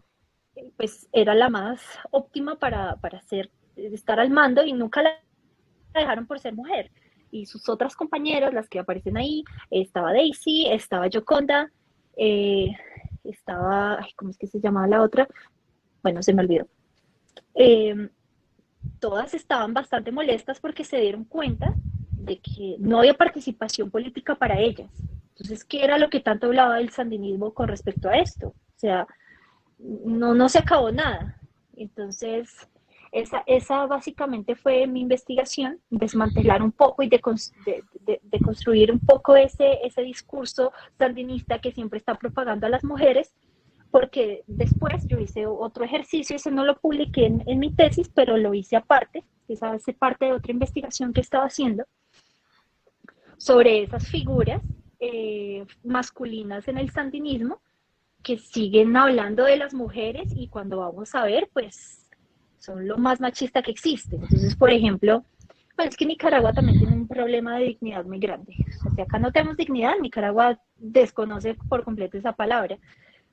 pues era la más óptima para estar al mando y nunca la dejaron por ser mujer. Y sus otras compañeras, las que aparecen ahí, estaba Daisy, estaba Yoconda, estaba, ¿cómo es que se llamaba la otra? Bueno, se me olvidó. Todas estaban bastante molestas porque se dieron cuenta de que no había participación política para ellas. Entonces, ¿qué era lo que tanto hablaba del sandinismo con respecto a esto? O sea, no se acabó nada. Entonces, esa básicamente fue mi investigación, desmantelar un poco y de construir un poco ese discurso sandinista que siempre está propagando a las mujeres, porque después yo hice otro ejercicio, ese no lo publiqué en mi tesis, pero lo hice aparte, esa hace parte de otra investigación que estaba haciendo sobre esas figuras masculinas en el sandinismo que siguen hablando de las mujeres y cuando vamos a ver, pues son lo más machista que existe. Entonces, por ejemplo, bueno, es que Nicaragua también tiene un problema de dignidad muy grande. O sea, si acá no tenemos dignidad, Nicaragua desconoce por completo esa palabra,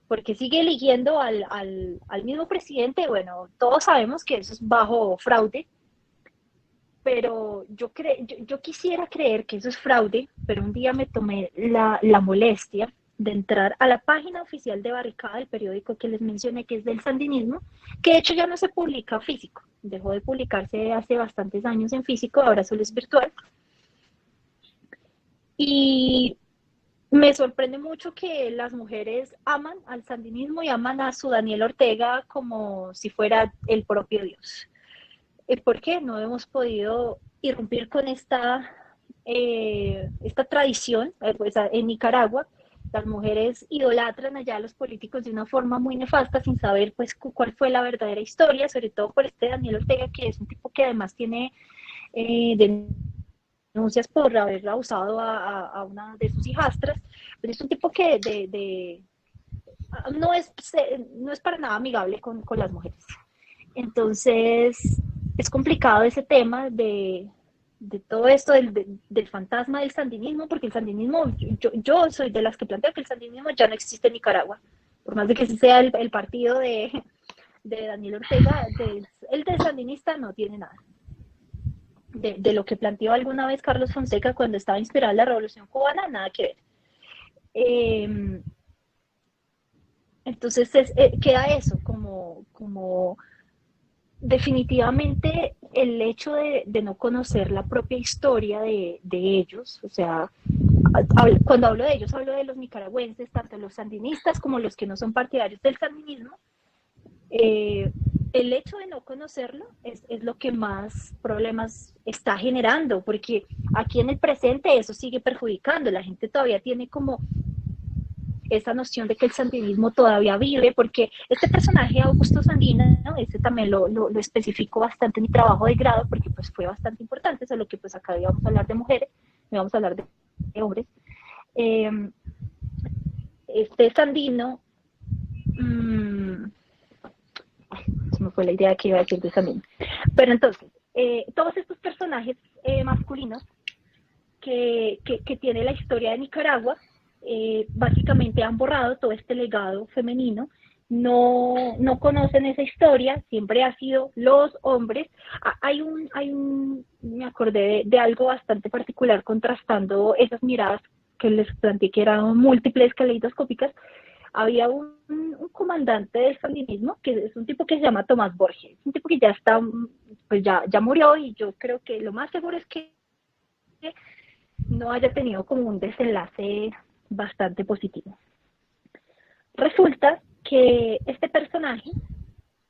porque sigue eligiendo al mismo presidente. Bueno, todos sabemos que eso es bajo fraude, pero yo quisiera creer que eso es fraude, pero un día me tomé la molestia de entrar a la página oficial de Barricada, el periódico que les mencioné, que es del sandinismo, que de hecho ya no se publica físico, dejó de publicarse hace bastantes años en físico, ahora solo es virtual. Y me sorprende mucho que las mujeres aman al sandinismo y aman a su Daniel Ortega como si fuera el propio Dios. ¿Por qué no hemos podido irrumpir con esta tradición? Pues en Nicaragua las mujeres idolatran allá a los políticos de una forma muy nefasta sin saber pues cuál fue la verdadera historia, sobre todo por este Daniel Ortega, que es un tipo que además tiene denuncias por haber abusado a una de sus hijastras, pero es un tipo que no es para nada amigable con las mujeres. Entonces, es complicado ese tema de todo esto del fantasma del sandinismo, porque el sandinismo, yo soy de las que planteo que el sandinismo ya no existe en Nicaragua, por más de que sea el partido de Daniel Ortega, el del sandinista no tiene nada. De lo que planteó alguna vez Carlos Fonseca cuando estaba inspirada en la Revolución Cubana, nada que ver. Entonces queda eso, como definitivamente el hecho de no conocer la propia historia de ellos, o sea, cuando hablo de ellos hablo de los nicaragüenses, tanto los sandinistas como los que no son partidarios del sandinismo. El hecho de no conocerlo es lo que más problemas está generando, porque aquí en el presente eso sigue perjudicando, la gente todavía tiene como esa noción de que el sandinismo todavía vive, porque este personaje Augusto Sandino, ¿no? Ese también lo especifico bastante en mi trabajo de grado, porque pues fue bastante importante, solo que pues acá íbamos a hablar de mujeres, no íbamos a hablar de hombres. Este Sandino, se me fue la idea que iba a decir de también. Pero entonces, todos estos personajes masculinos que tiene la historia de Nicaragua, básicamente han borrado todo este legado femenino, no conocen esa historia, siempre ha sido los hombres. Me acordé de algo bastante particular contrastando esas miradas que les planteé que eran múltiples caleidoscópicas. Había un comandante del sandinismo, que es un tipo que se llama Tomás Borges, un tipo que ya está, pues ya murió, y yo creo que lo más seguro es que no haya tenido como un desenlace bastante positivo. Resulta que este personaje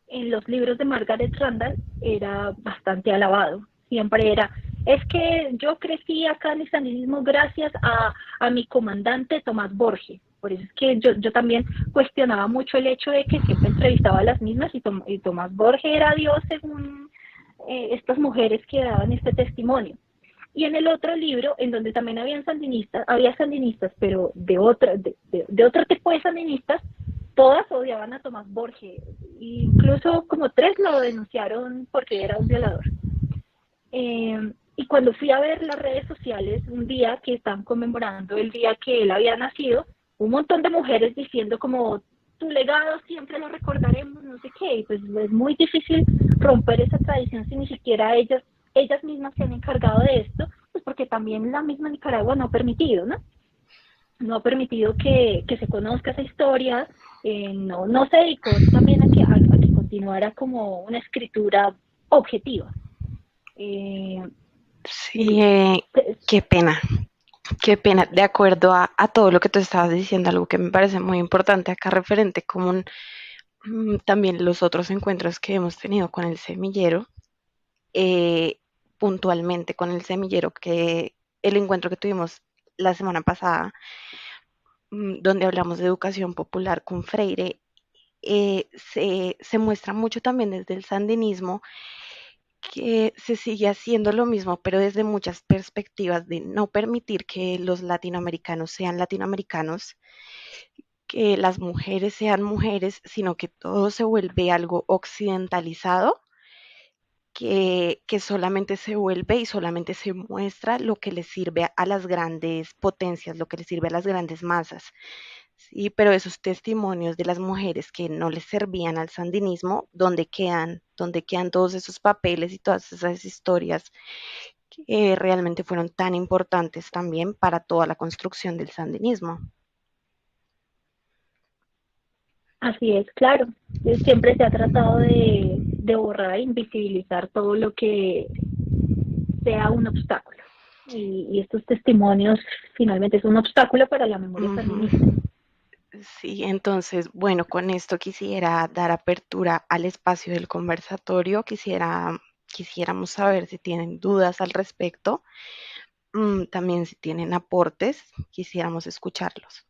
en los libros de Margaret Randall era bastante alabado. Siempre era, es que yo crecí acá en el sandinismo gracias a mi comandante Tomás Borges. Por eso es que yo también cuestionaba mucho el hecho de que siempre entrevistaba a las mismas y Tomás Borges era Dios según estas mujeres que daban este testimonio. Y en el otro libro, en donde también había sandinistas, pero de otro tipo de sandinistas, todas odiaban a Tomás Borges. Incluso como 3 lo denunciaron porque era un violador. Y cuando fui a ver las redes sociales, un día que están conmemorando el día que él había nacido, un montón de mujeres diciendo como, tu legado siempre lo recordaremos, no sé qué, y pues es muy difícil romper esa tradición si ni siquiera ellas mismas se han encargado de esto, pues porque también la misma Nicaragua no ha permitido, ¿no? No ha permitido que se conozca esa historia, no se dedicó también a que continuara como una escritura objetiva. Sí, qué pena. Qué pena, de acuerdo a todo lo que tú estabas diciendo, algo que me parece muy importante acá referente con también los otros encuentros que hemos tenido con el semillero, puntualmente con el semillero, que el encuentro que tuvimos la semana pasada, donde hablamos de educación popular con Freire, se muestra mucho también desde el sandinismo que se sigue haciendo lo mismo, pero desde muchas perspectivas de no permitir que los latinoamericanos sean latinoamericanos, que las mujeres sean mujeres, sino que todo se vuelve algo occidentalizado, que solamente se vuelve y solamente se muestra lo que les sirve a las grandes potencias, lo que les sirve a las grandes masas. Sí, pero esos testimonios de las mujeres que no les servían al sandinismo, ¿dónde quedan todos esos papeles y todas esas historias que realmente fueron tan importantes también para toda la construcción del sandinismo? Así es, claro. Siempre se ha tratado de borrar, invisibilizar todo lo que sea un obstáculo. Y estos testimonios finalmente es un obstáculo para la memoria sandinista. Sí, entonces, bueno, con esto quisiera dar apertura al espacio del conversatorio. Quisiéramos saber si tienen dudas al respecto, también si tienen aportes, quisiéramos escucharlos.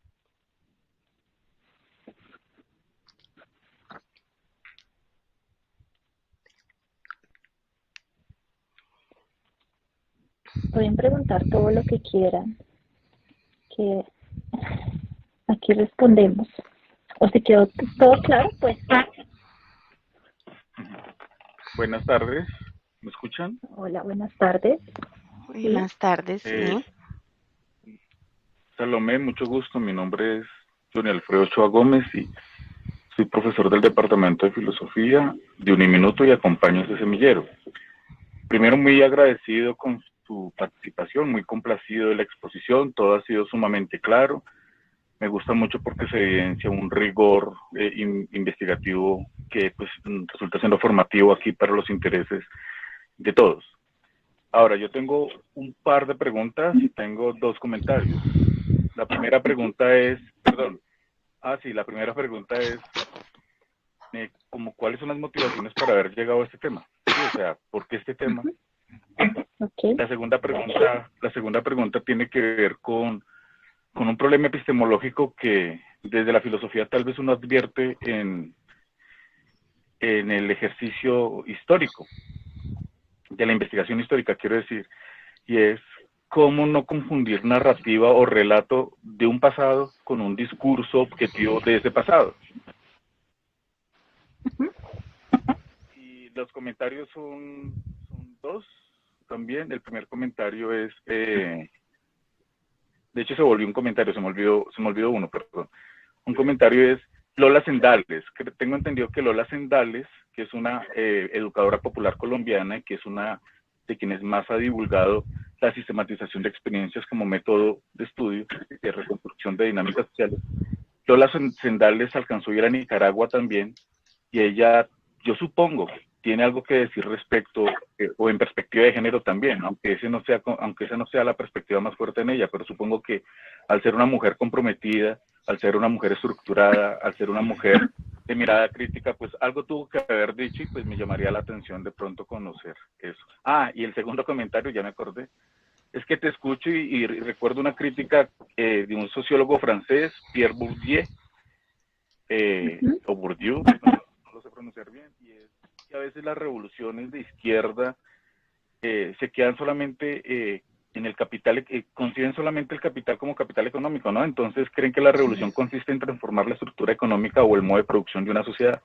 Pueden preguntar todo lo que quieran, que aquí respondemos. ¿O se quedó todo claro? Pues. Buenas tardes, ¿me escuchan? Hola, buenas tardes. Buenas tardes, sí. Salomé, mucho gusto. Mi nombre es Johnny Alfredo Ochoa Gómez y soy profesor del Departamento de Filosofía de Uniminuto y acompaño este semillero. Primero, muy agradecido con su participación, muy complacido de la exposición, todo ha sido sumamente claro. Me gusta mucho porque se evidencia un rigor investigativo que pues resulta siendo formativo aquí para los intereses de todos. Ahora, yo tengo un par de preguntas y tengo 2 comentarios. La primera pregunta es, la primera pregunta es, ¿cuáles son las motivaciones para haber llegado a este tema? Sí, o sea, ¿por qué este tema? Okay. La segunda pregunta tiene que ver con un problema epistemológico que desde la filosofía tal vez uno advierte en el ejercicio histórico, de la investigación histórica, quiero decir, y es cómo no confundir narrativa o relato de un pasado con un discurso objetivo de ese pasado. los comentarios son dos también. El primer comentario es, de hecho se volvió un comentario, se me olvidó uno, perdón. Un comentario es Lola Sendales, que tengo entendido que Lola Sendales, que es una educadora popular colombiana y que es una de quienes más ha divulgado la sistematización de experiencias como método de estudio de reconstrucción de dinámicas sociales. Lola Sendales alcanzó a ir a Nicaragua también y ella, yo supongo, tiene algo que decir respecto, o en perspectiva de género también, ¿no? aunque esa no sea la perspectiva más fuerte en ella, pero supongo que al ser una mujer comprometida, al ser una mujer estructurada, al ser una mujer de mirada crítica, pues algo tuvo que haber dicho y pues me llamaría la atención de pronto conocer eso. Y el segundo comentario, ya me acordé, es que te escucho y recuerdo una crítica de un sociólogo francés, Pierre Bourdieu, o Bourdieu, no lo sé pronunciar bien, y es que a veces las revoluciones de izquierda se quedan solamente en el capital, conciben solamente el capital como capital económico, ¿no? Entonces creen que la revolución consiste en transformar la estructura económica o el modo de producción de una sociedad.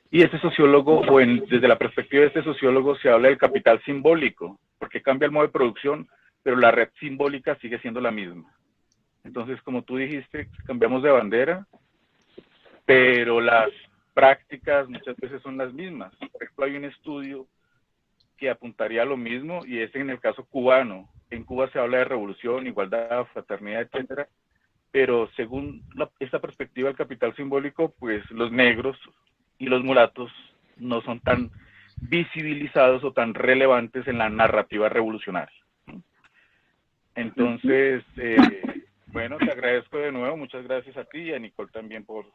Y este sociólogo, desde la perspectiva de este sociólogo, se habla del capital simbólico, porque cambia el modo de producción, pero la red simbólica sigue siendo la misma. Entonces, como tú dijiste, cambiamos de bandera, pero las prácticas muchas veces son las mismas. Por ejemplo, hay un estudio que apuntaría a lo mismo, y es en el caso cubano. En Cuba se habla de revolución, igualdad, fraternidad, etcétera, pero según esta perspectiva del capital simbólico, pues los negros y los mulatos no son tan visibilizados o tan relevantes en la narrativa revolucionaria. Entonces, bueno, te agradezco de nuevo, muchas gracias a ti y a Nicole también por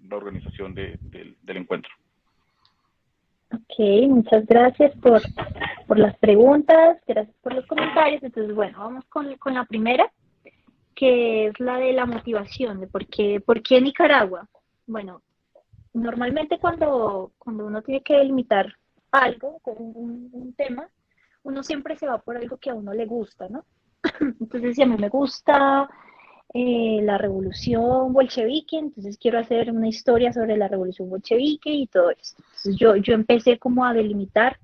la organización del encuentro. Ok, muchas gracias por las preguntas, gracias por los comentarios. Entonces, bueno, vamos con la primera, que es la de la motivación, de por qué Nicaragua. Bueno, normalmente cuando uno tiene que delimitar algo, un tema, uno siempre se va por algo que a uno le gusta, ¿no? Entonces, si a mí me gusta la revolución bolchevique, entonces quiero hacer una historia sobre la revolución bolchevique y todo esto. Entonces, yo empecé como a delimitar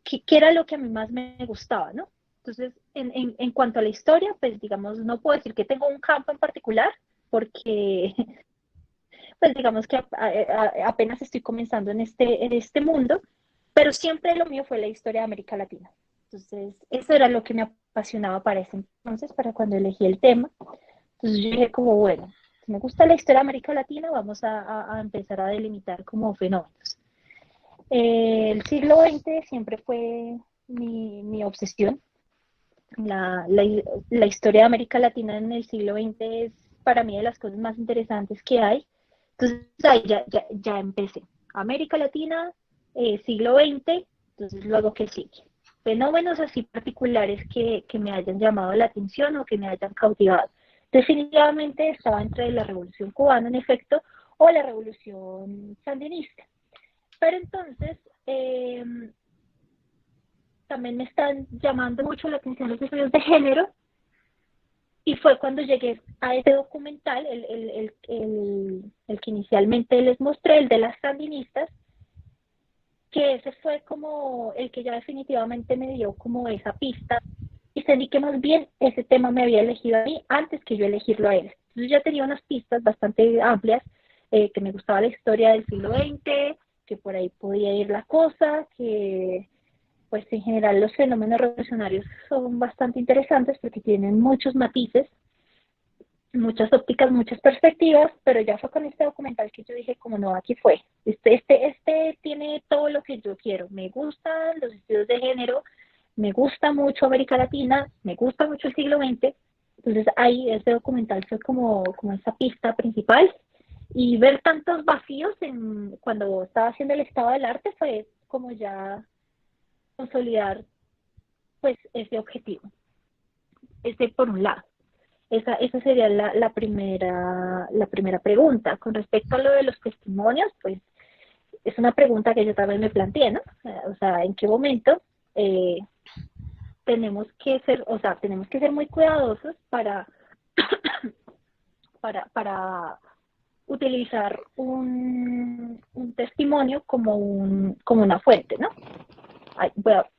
qué era lo que a mí más me gustaba, ¿no? Entonces, en cuanto a la historia, pues digamos, no puedo decir que tengo un campo en particular, porque pues digamos que apenas estoy comenzando en este mundo, pero siempre lo mío fue la historia de América Latina. Entonces, eso era lo que me apasionaba para ese entonces, para cuando elegí el tema. Entonces yo dije como, bueno, si me gusta la historia de América Latina, vamos a empezar a delimitar como fenómenos. El siglo XX siempre fue mi obsesión. La historia de América Latina en el siglo XX es para mí de las cosas más interesantes que hay. Entonces ahí ya empecé. América Latina, siglo XX, entonces luego ¿qué sigue? Fenómenos así particulares que me hayan llamado la atención o que me hayan cautivado. Definitivamente estaba entre la Revolución Cubana, en efecto, o la Revolución Sandinista. Pero entonces, también me están llamando mucho la atención los estudios de género, y fue cuando llegué a ese documental, el que inicialmente les mostré, el de las sandinistas, que ese fue como el que ya definitivamente me dio como esa pista, y sentí que más bien ese tema me había elegido a mí antes que yo elegirlo a él. Entonces ya tenía unas pistas bastante amplias, que me gustaba la historia del siglo XX, que por ahí podía ir la cosa, que pues en general los fenómenos revolucionarios son bastante interesantes porque tienen muchos matices, muchas ópticas, muchas perspectivas, pero ya fue con este documental que yo dije como no, aquí fue. Este tiene todo lo que yo quiero. Me gustan los estudios de género, me gusta mucho América Latina, me gusta mucho el siglo XX. Entonces ahí este documental fue como esa pista principal, y ver tantos vacíos cuando estaba haciendo el estado del arte fue como ya consolidar pues ese objetivo. Ese por un lado. Esa sería la primera pregunta. Con respecto a lo de los testimonios, pues es una pregunta que yo también me planteé, ¿no? O sea, ¿en qué momento tenemos que ser muy cuidadosos para utilizar un testimonio testimonio como una fuente, ¿no? Ay,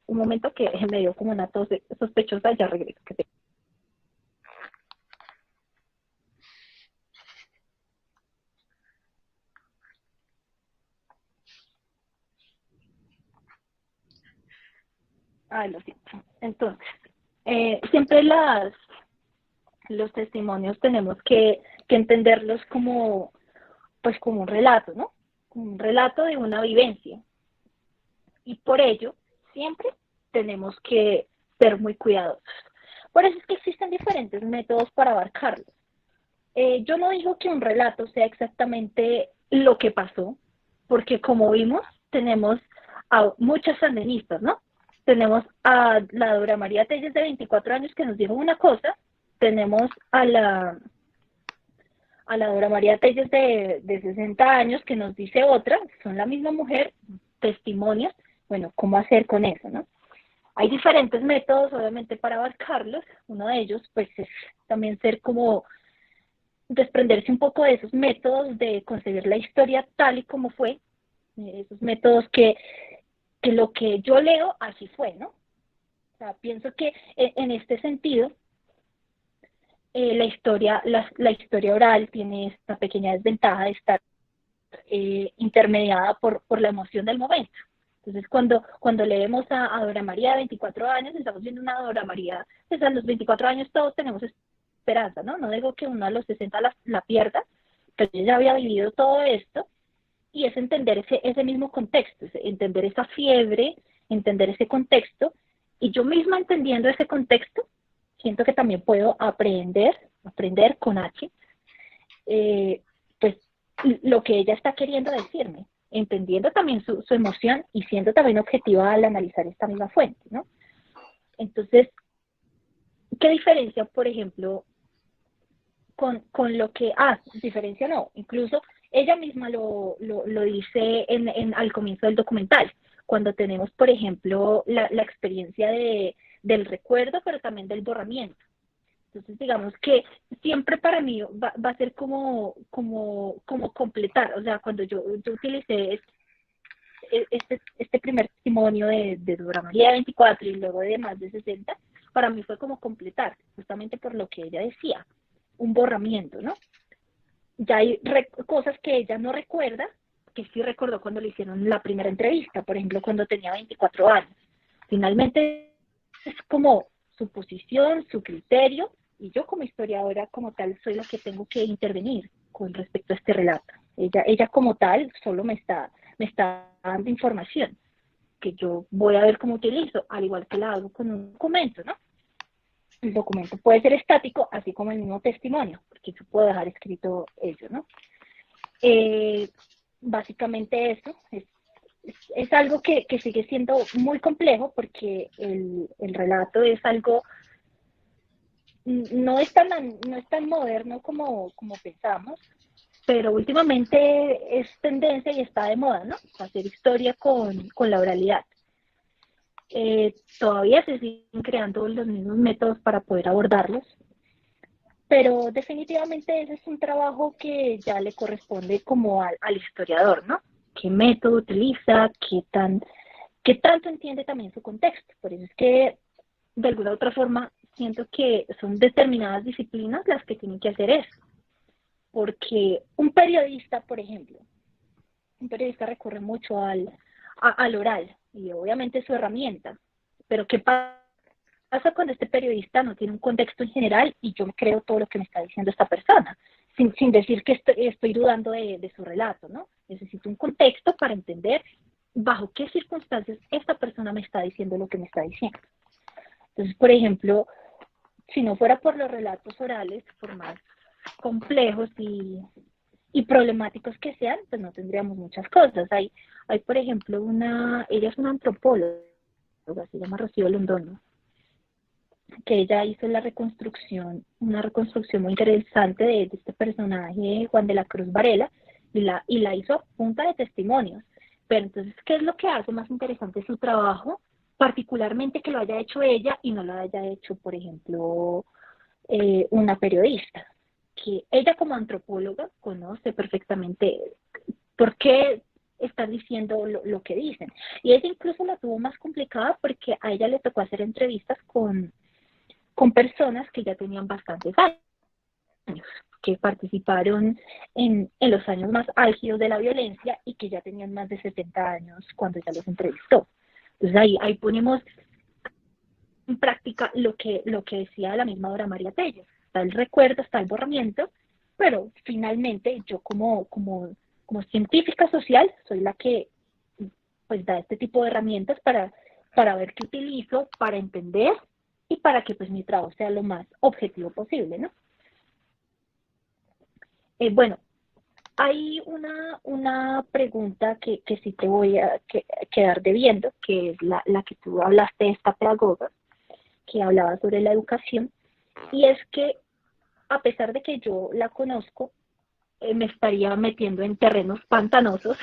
un momento que me dio como una tos sospechosa, ya regreso. Ay, lo siento. Entonces, siempre los testimonios tenemos que entenderlos como, pues como un relato, ¿no? Como un relato de una vivencia. Y por ello, siempre tenemos que ser muy cuidadosos. Por eso es que existen diferentes métodos para abarcarlos. Yo no digo que un relato sea exactamente lo que pasó, porque como vimos, tenemos a muchas sandinistas, ¿no? Tenemos a la Dora María Telles de 24 años que nos dijo una cosa, tenemos a la Dora María Telles de 60 años que nos dice otra, son la misma mujer, testimonios, bueno, ¿cómo hacer con eso, no? Hay diferentes métodos, obviamente, para abarcarlos. Uno de ellos, pues, es también ser como desprenderse un poco de esos métodos de concebir la historia tal y como fue, esos métodos que lo que yo leo así fue, ¿no? O sea, pienso que en este sentido, la historia oral tiene esta pequeña desventaja de estar intermediada por la emoción del momento. Entonces, cuando leemos a Dora María de 24 años, estamos viendo una Dora María, pues a los 24 años todos tenemos esperanza, ¿no? No digo que uno a los 60 la pierda, pero yo ya había vivido todo esto, y es entender ese mismo contexto, entender esa fiebre, entender ese contexto, y yo misma entendiendo ese contexto, siento que también puedo aprender con H, pues lo que ella está queriendo decirme, entendiendo también su emoción y siendo también objetiva al analizar esta misma fuente, ¿no? Entonces, ¿qué diferencia, por ejemplo, con lo que, diferencia no, incluso ella misma lo dice al comienzo del documental, cuando tenemos, por ejemplo, la experiencia del recuerdo, pero también del borramiento. Entonces, digamos que siempre para mí va a ser como completar, o sea, cuando yo utilicé este primer testimonio de Dora María de 24 y luego de más de 60, para mí fue como completar, justamente por lo que ella decía, un borramiento, ¿no? Ya hay cosas que ella no recuerda, que sí recordó cuando le hicieron la primera entrevista, por ejemplo, cuando tenía 24 años. Finalmente es como su posición, su criterio, y yo como historiadora como tal soy la que tengo que intervenir con respecto a este relato. Ella como tal solo me está dando información que yo voy a ver cómo utilizo, al igual que la hago con un documento, ¿no? El documento puede ser estático, así como el mismo testimonio, porque yo puedo dejar escrito ello, ¿no? Básicamente eso es algo que sigue siendo muy complejo porque el relato es algo, no es tan moderno como pensamos, pero últimamente es tendencia y está de moda, ¿no? Hacer historia con la oralidad. Todavía se siguen creando los mismos métodos para poder abordarlos, pero definitivamente ese es un trabajo que ya le corresponde como al historiador, ¿no? ¿Qué método utiliza? ¿Qué tanto entiende también su contexto? Por eso es que, de alguna u otra forma, siento que son determinadas disciplinas las que tienen que hacer eso. Porque un periodista, por ejemplo, recurre mucho al oral, y obviamente es su herramienta, pero ¿qué pasa cuando este periodista no tiene un contexto en general y yo me creo todo lo que me está diciendo esta persona, sin decir que estoy dudando de su relato, ¿no? Necesito un contexto para entender bajo qué circunstancias esta persona me está diciendo lo que me está diciendo. Entonces, por ejemplo, si no fuera por los relatos orales, por más complejos y problemáticos que sean, pues no tendríamos muchas cosas. Hay por ejemplo, ella es una antropóloga, se llama Rocío Londoño, que ella hizo una reconstrucción muy interesante de este personaje, Juan de la Cruz Varela, y la hizo a punta de testimonios. Pero entonces, ¿qué es lo que hace más interesante su trabajo? Particularmente que lo haya hecho ella y no lo haya hecho, por ejemplo, una periodista, que ella como antropóloga conoce perfectamente por qué estar diciendo lo que dicen. Y ella incluso la tuvo más complicada porque a ella le tocó hacer entrevistas con personas que ya tenían bastantes años, que participaron en los años más álgidos de la violencia y que ya tenían más de 70 años cuando ella los entrevistó. Entonces ahí ponemos en práctica lo que decía la misma Dora María Telles. Está el recuerdo, está el borramiento, pero finalmente yo como científica social soy la que pues da este tipo de herramientas para ver qué utilizo, para entender y para que pues mi trabajo sea lo más objetivo posible, ¿no? Bueno, hay una pregunta que sí te voy a quedar debiendo, que es la que tú hablaste de esta pedagoga, que hablaba sobre la educación, y es que a pesar de que yo la conozco, me estaría metiendo en terrenos pantanosos,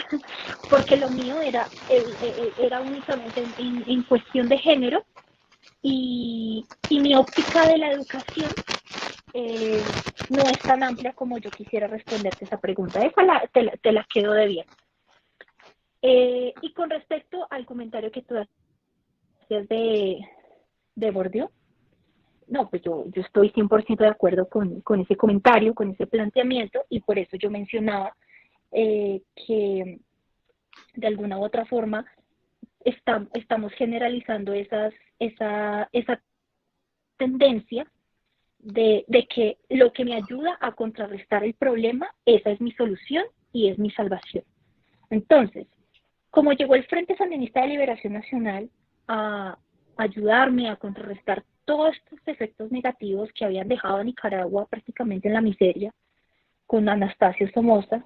porque lo mío era únicamente en cuestión de género, y mi óptica de la educación no es tan amplia como yo quisiera responderte esa pregunta. Esa te la quedo debiendo. Y con respecto al comentario que tú hacías de Bourdieu, no, pues yo estoy 100% de acuerdo con ese comentario, con ese planteamiento, y por eso yo mencionaba que de alguna u otra forma estamos generalizando esa tendencia de que lo que me ayuda a contrarrestar el problema, esa es mi solución y es mi salvación. Entonces, como llegó el Frente Sandinista de Liberación Nacional a ayudarme a contrarrestar todos estos efectos negativos que habían dejado a Nicaragua prácticamente en la miseria, con Anastasio Somoza,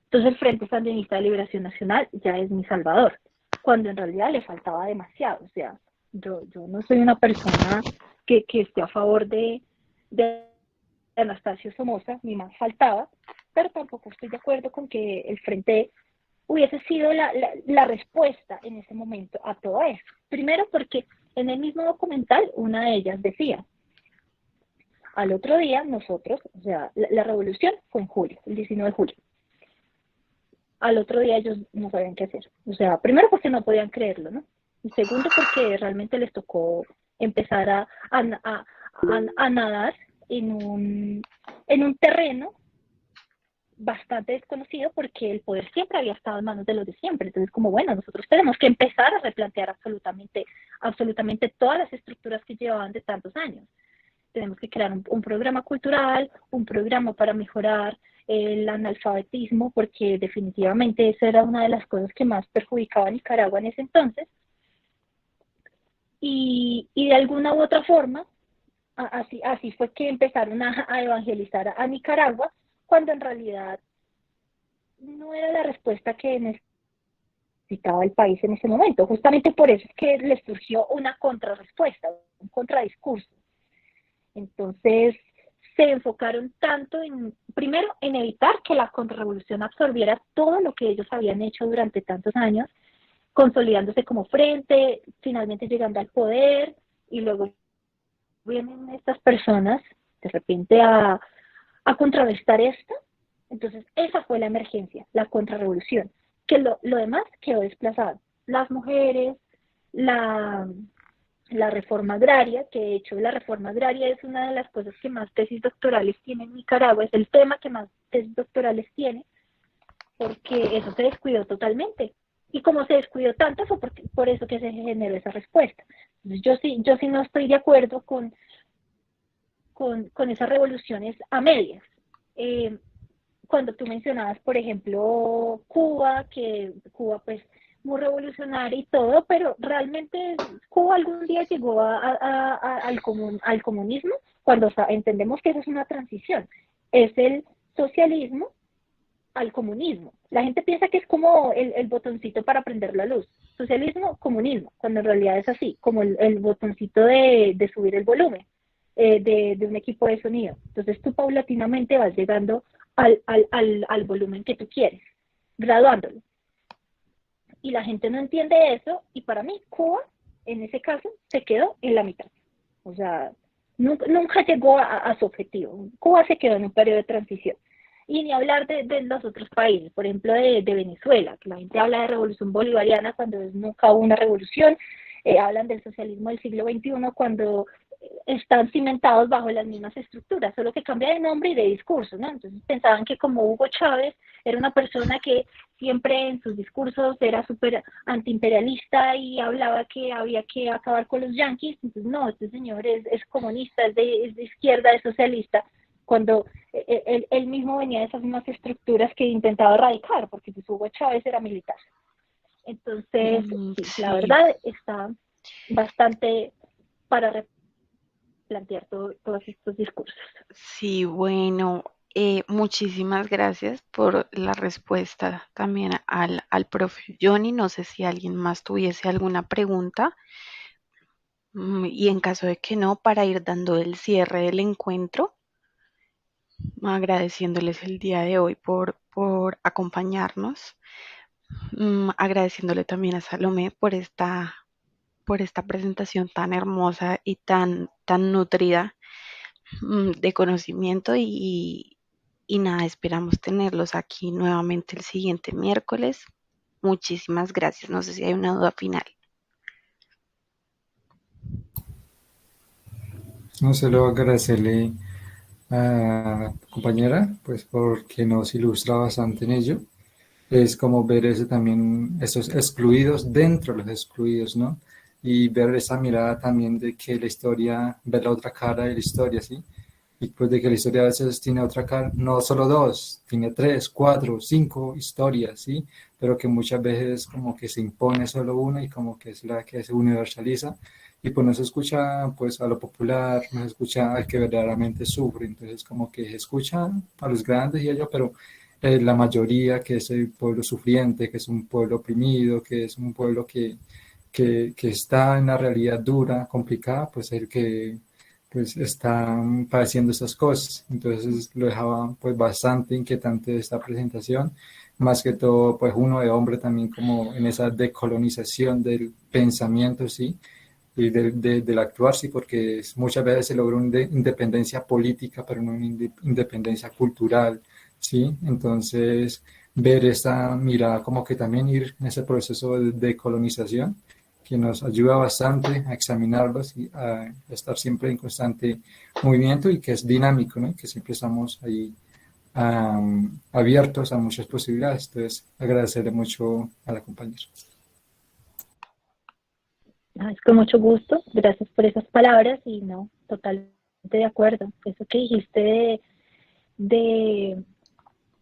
entonces el Frente Sandinista de Liberación Nacional ya es mi salvador, cuando en realidad le faltaba demasiado. O sea, yo no soy una persona que esté a favor de Anastasio Somoza, ni más faltaba, pero tampoco estoy de acuerdo con que el Frente hubiese sido la respuesta en ese momento a todo eso. Primero porque en el mismo documental una de ellas decía, al otro día nosotros, o sea, la revolución fue en julio, el 19 de julio. Al otro día ellos no sabían qué hacer. O sea, primero porque no podían creerlo, ¿no? Y segundo porque realmente les tocó empezar a nadar en un terreno bastante desconocido, porque el poder siempre había estado en manos de los de siempre. Entonces, como bueno, nosotros tenemos que empezar a replantear absolutamente todas las estructuras que llevaban de tantos años. Tenemos que crear un programa cultural, un programa para mejorar el analfabetismo, porque definitivamente esa era una de las cosas que más perjudicaba a Nicaragua en ese entonces. Y de alguna u otra forma, así fue que empezaron a evangelizar a Nicaragua, cuando en realidad no era la respuesta que necesitaba el país en ese momento. Justamente por eso es que les surgió una contrarrespuesta, un contradiscurso. Entonces se enfocaron tanto primero en evitar que la contrarrevolución absorbiera todo lo que ellos habían hecho durante tantos años, consolidándose como frente, finalmente llegando al poder, y luego vienen estas personas de repente a contrarrestar esto. Entonces esa fue la emergencia, la contrarrevolución, que lo demás quedó desplazado. Las mujeres, la reforma agraria, que de hecho la reforma agraria es una de las cosas que más tesis doctorales tiene en Nicaragua, es el tema que más tesis doctorales tiene, porque eso se descuidó totalmente. Y como se descuidó tanto, fue por eso que se generó esa respuesta. Entonces, yo sí no estoy de acuerdo con esas revoluciones a medias. Cuando tú mencionabas, por ejemplo, Cuba, que Cuba pues muy revolucionaria y todo, pero realmente Cuba algún día llegó al comunismo, cuando entendemos que eso es una transición, es el socialismo al comunismo. La gente piensa que es como el botoncito para prender la luz, socialismo, comunismo, cuando en realidad es así, como el botoncito de subir el volumen de un equipo de sonido. Entonces tú paulatinamente vas llegando al volumen que tú quieres, graduándolo. Y la gente no entiende eso, y para mí Cuba, en ese caso, se quedó en la mitad. O sea, nunca llegó a su objetivo. Cuba se quedó en un periodo de transición. Y ni hablar de los otros países, por ejemplo de Venezuela, que la gente habla de revolución bolivariana cuando nunca hubo una revolución, hablan del socialismo del siglo XXI cuando están cimentados bajo las mismas estructuras, solo que cambia de nombre y de discurso, ¿no? Entonces pensaban que como Hugo Chávez era una persona que siempre en sus discursos era súper antiimperialista y hablaba que había que acabar con los yanquis, entonces no, este señor es comunista, es de izquierda, es socialista, cuando él mismo venía de esas mismas estructuras que intentaba erradicar, porque pues Hugo Chávez era militar. Entonces, sí, la Sí, verdad está bastante para plantear todos estos discursos. sí, bueno, muchísimas gracias por la respuesta también al profe Johnny. No sé si alguien más tuviese alguna pregunta. Y en caso de que no, para ir dando el cierre del encuentro, agradeciéndoles el día de hoy por acompañarnos, agradeciéndole también a Salomé por esta presentación tan hermosa y tan nutrida, de conocimiento y nada, esperamos tenerlos aquí nuevamente el siguiente miércoles. Muchísimas gracias. No sé si hay una duda final. No solo agradecerle a la compañera, pues porque nos ilustra bastante en ello. Es como ver ese también, esos excluidos dentro de los excluidos, ¿no? Y ver esa mirada también de que la historia, ver la otra cara de la historia, ¿sí? Y pues de que la historia a veces tiene otra cara, no solo dos, tiene tres, cuatro, cinco historias, ¿sí? Pero que muchas veces como que se impone solo una y como que es la que se universaliza y pues no se escucha pues a lo popular, no se escucha al que verdaderamente sufre, entonces como que se escucha a los grandes y ello, pero la mayoría que es el pueblo sufriente, que es un pueblo oprimido, que es un pueblo que está en la realidad dura, complicada, pues el que pues están padeciendo estas cosas. Entonces lo dejaba pues bastante inquietante esta presentación, más que todo pues uno de hombre también como en esa decolonización del pensamiento, sí, y del actuar, sí, porque muchas veces se logra una independencia política, pero no una independencia cultural, sí. Entonces ver esta mirada como que también ir en ese proceso de decolonización que nos ayuda bastante a examinarlos y a estar siempre en constante movimiento y que es dinámico, ¿no? Que siempre estamos ahí abiertos a muchas posibilidades. Entonces, agradecerle mucho a la compañera. Es con mucho gusto, gracias por esas palabras y no, totalmente de acuerdo. Eso que dijiste de,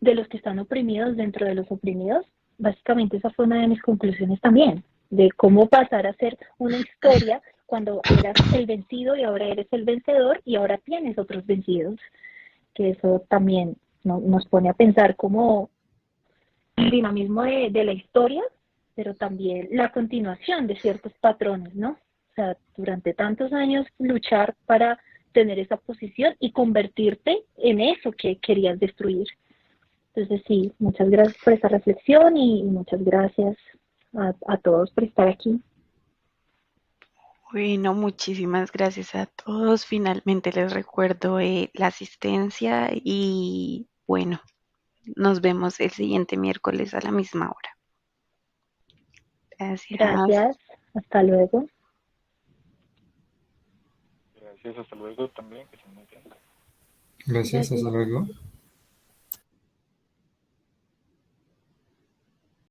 de los que están oprimidos dentro de los oprimidos, básicamente esa fue una de mis conclusiones también, de cómo pasar a ser una historia cuando eras el vencido y ahora eres el vencedor y ahora tienes otros vencidos, que eso también nos pone a pensar como el dinamismo de la historia, pero también la continuación de ciertos patrones, ¿no? O sea, durante tantos años luchar para tener esa posición y convertirte en eso que querías destruir. Entonces, sí, muchas gracias por esta reflexión y muchas gracias a todos por estar aquí. Bueno, muchísimas gracias a todos. Finalmente les recuerdo la asistencia y bueno, nos vemos el siguiente miércoles a la misma hora. Gracias. Gracias, hasta luego. Gracias, hasta luego también, que estén muy bien. Gracias, hasta luego.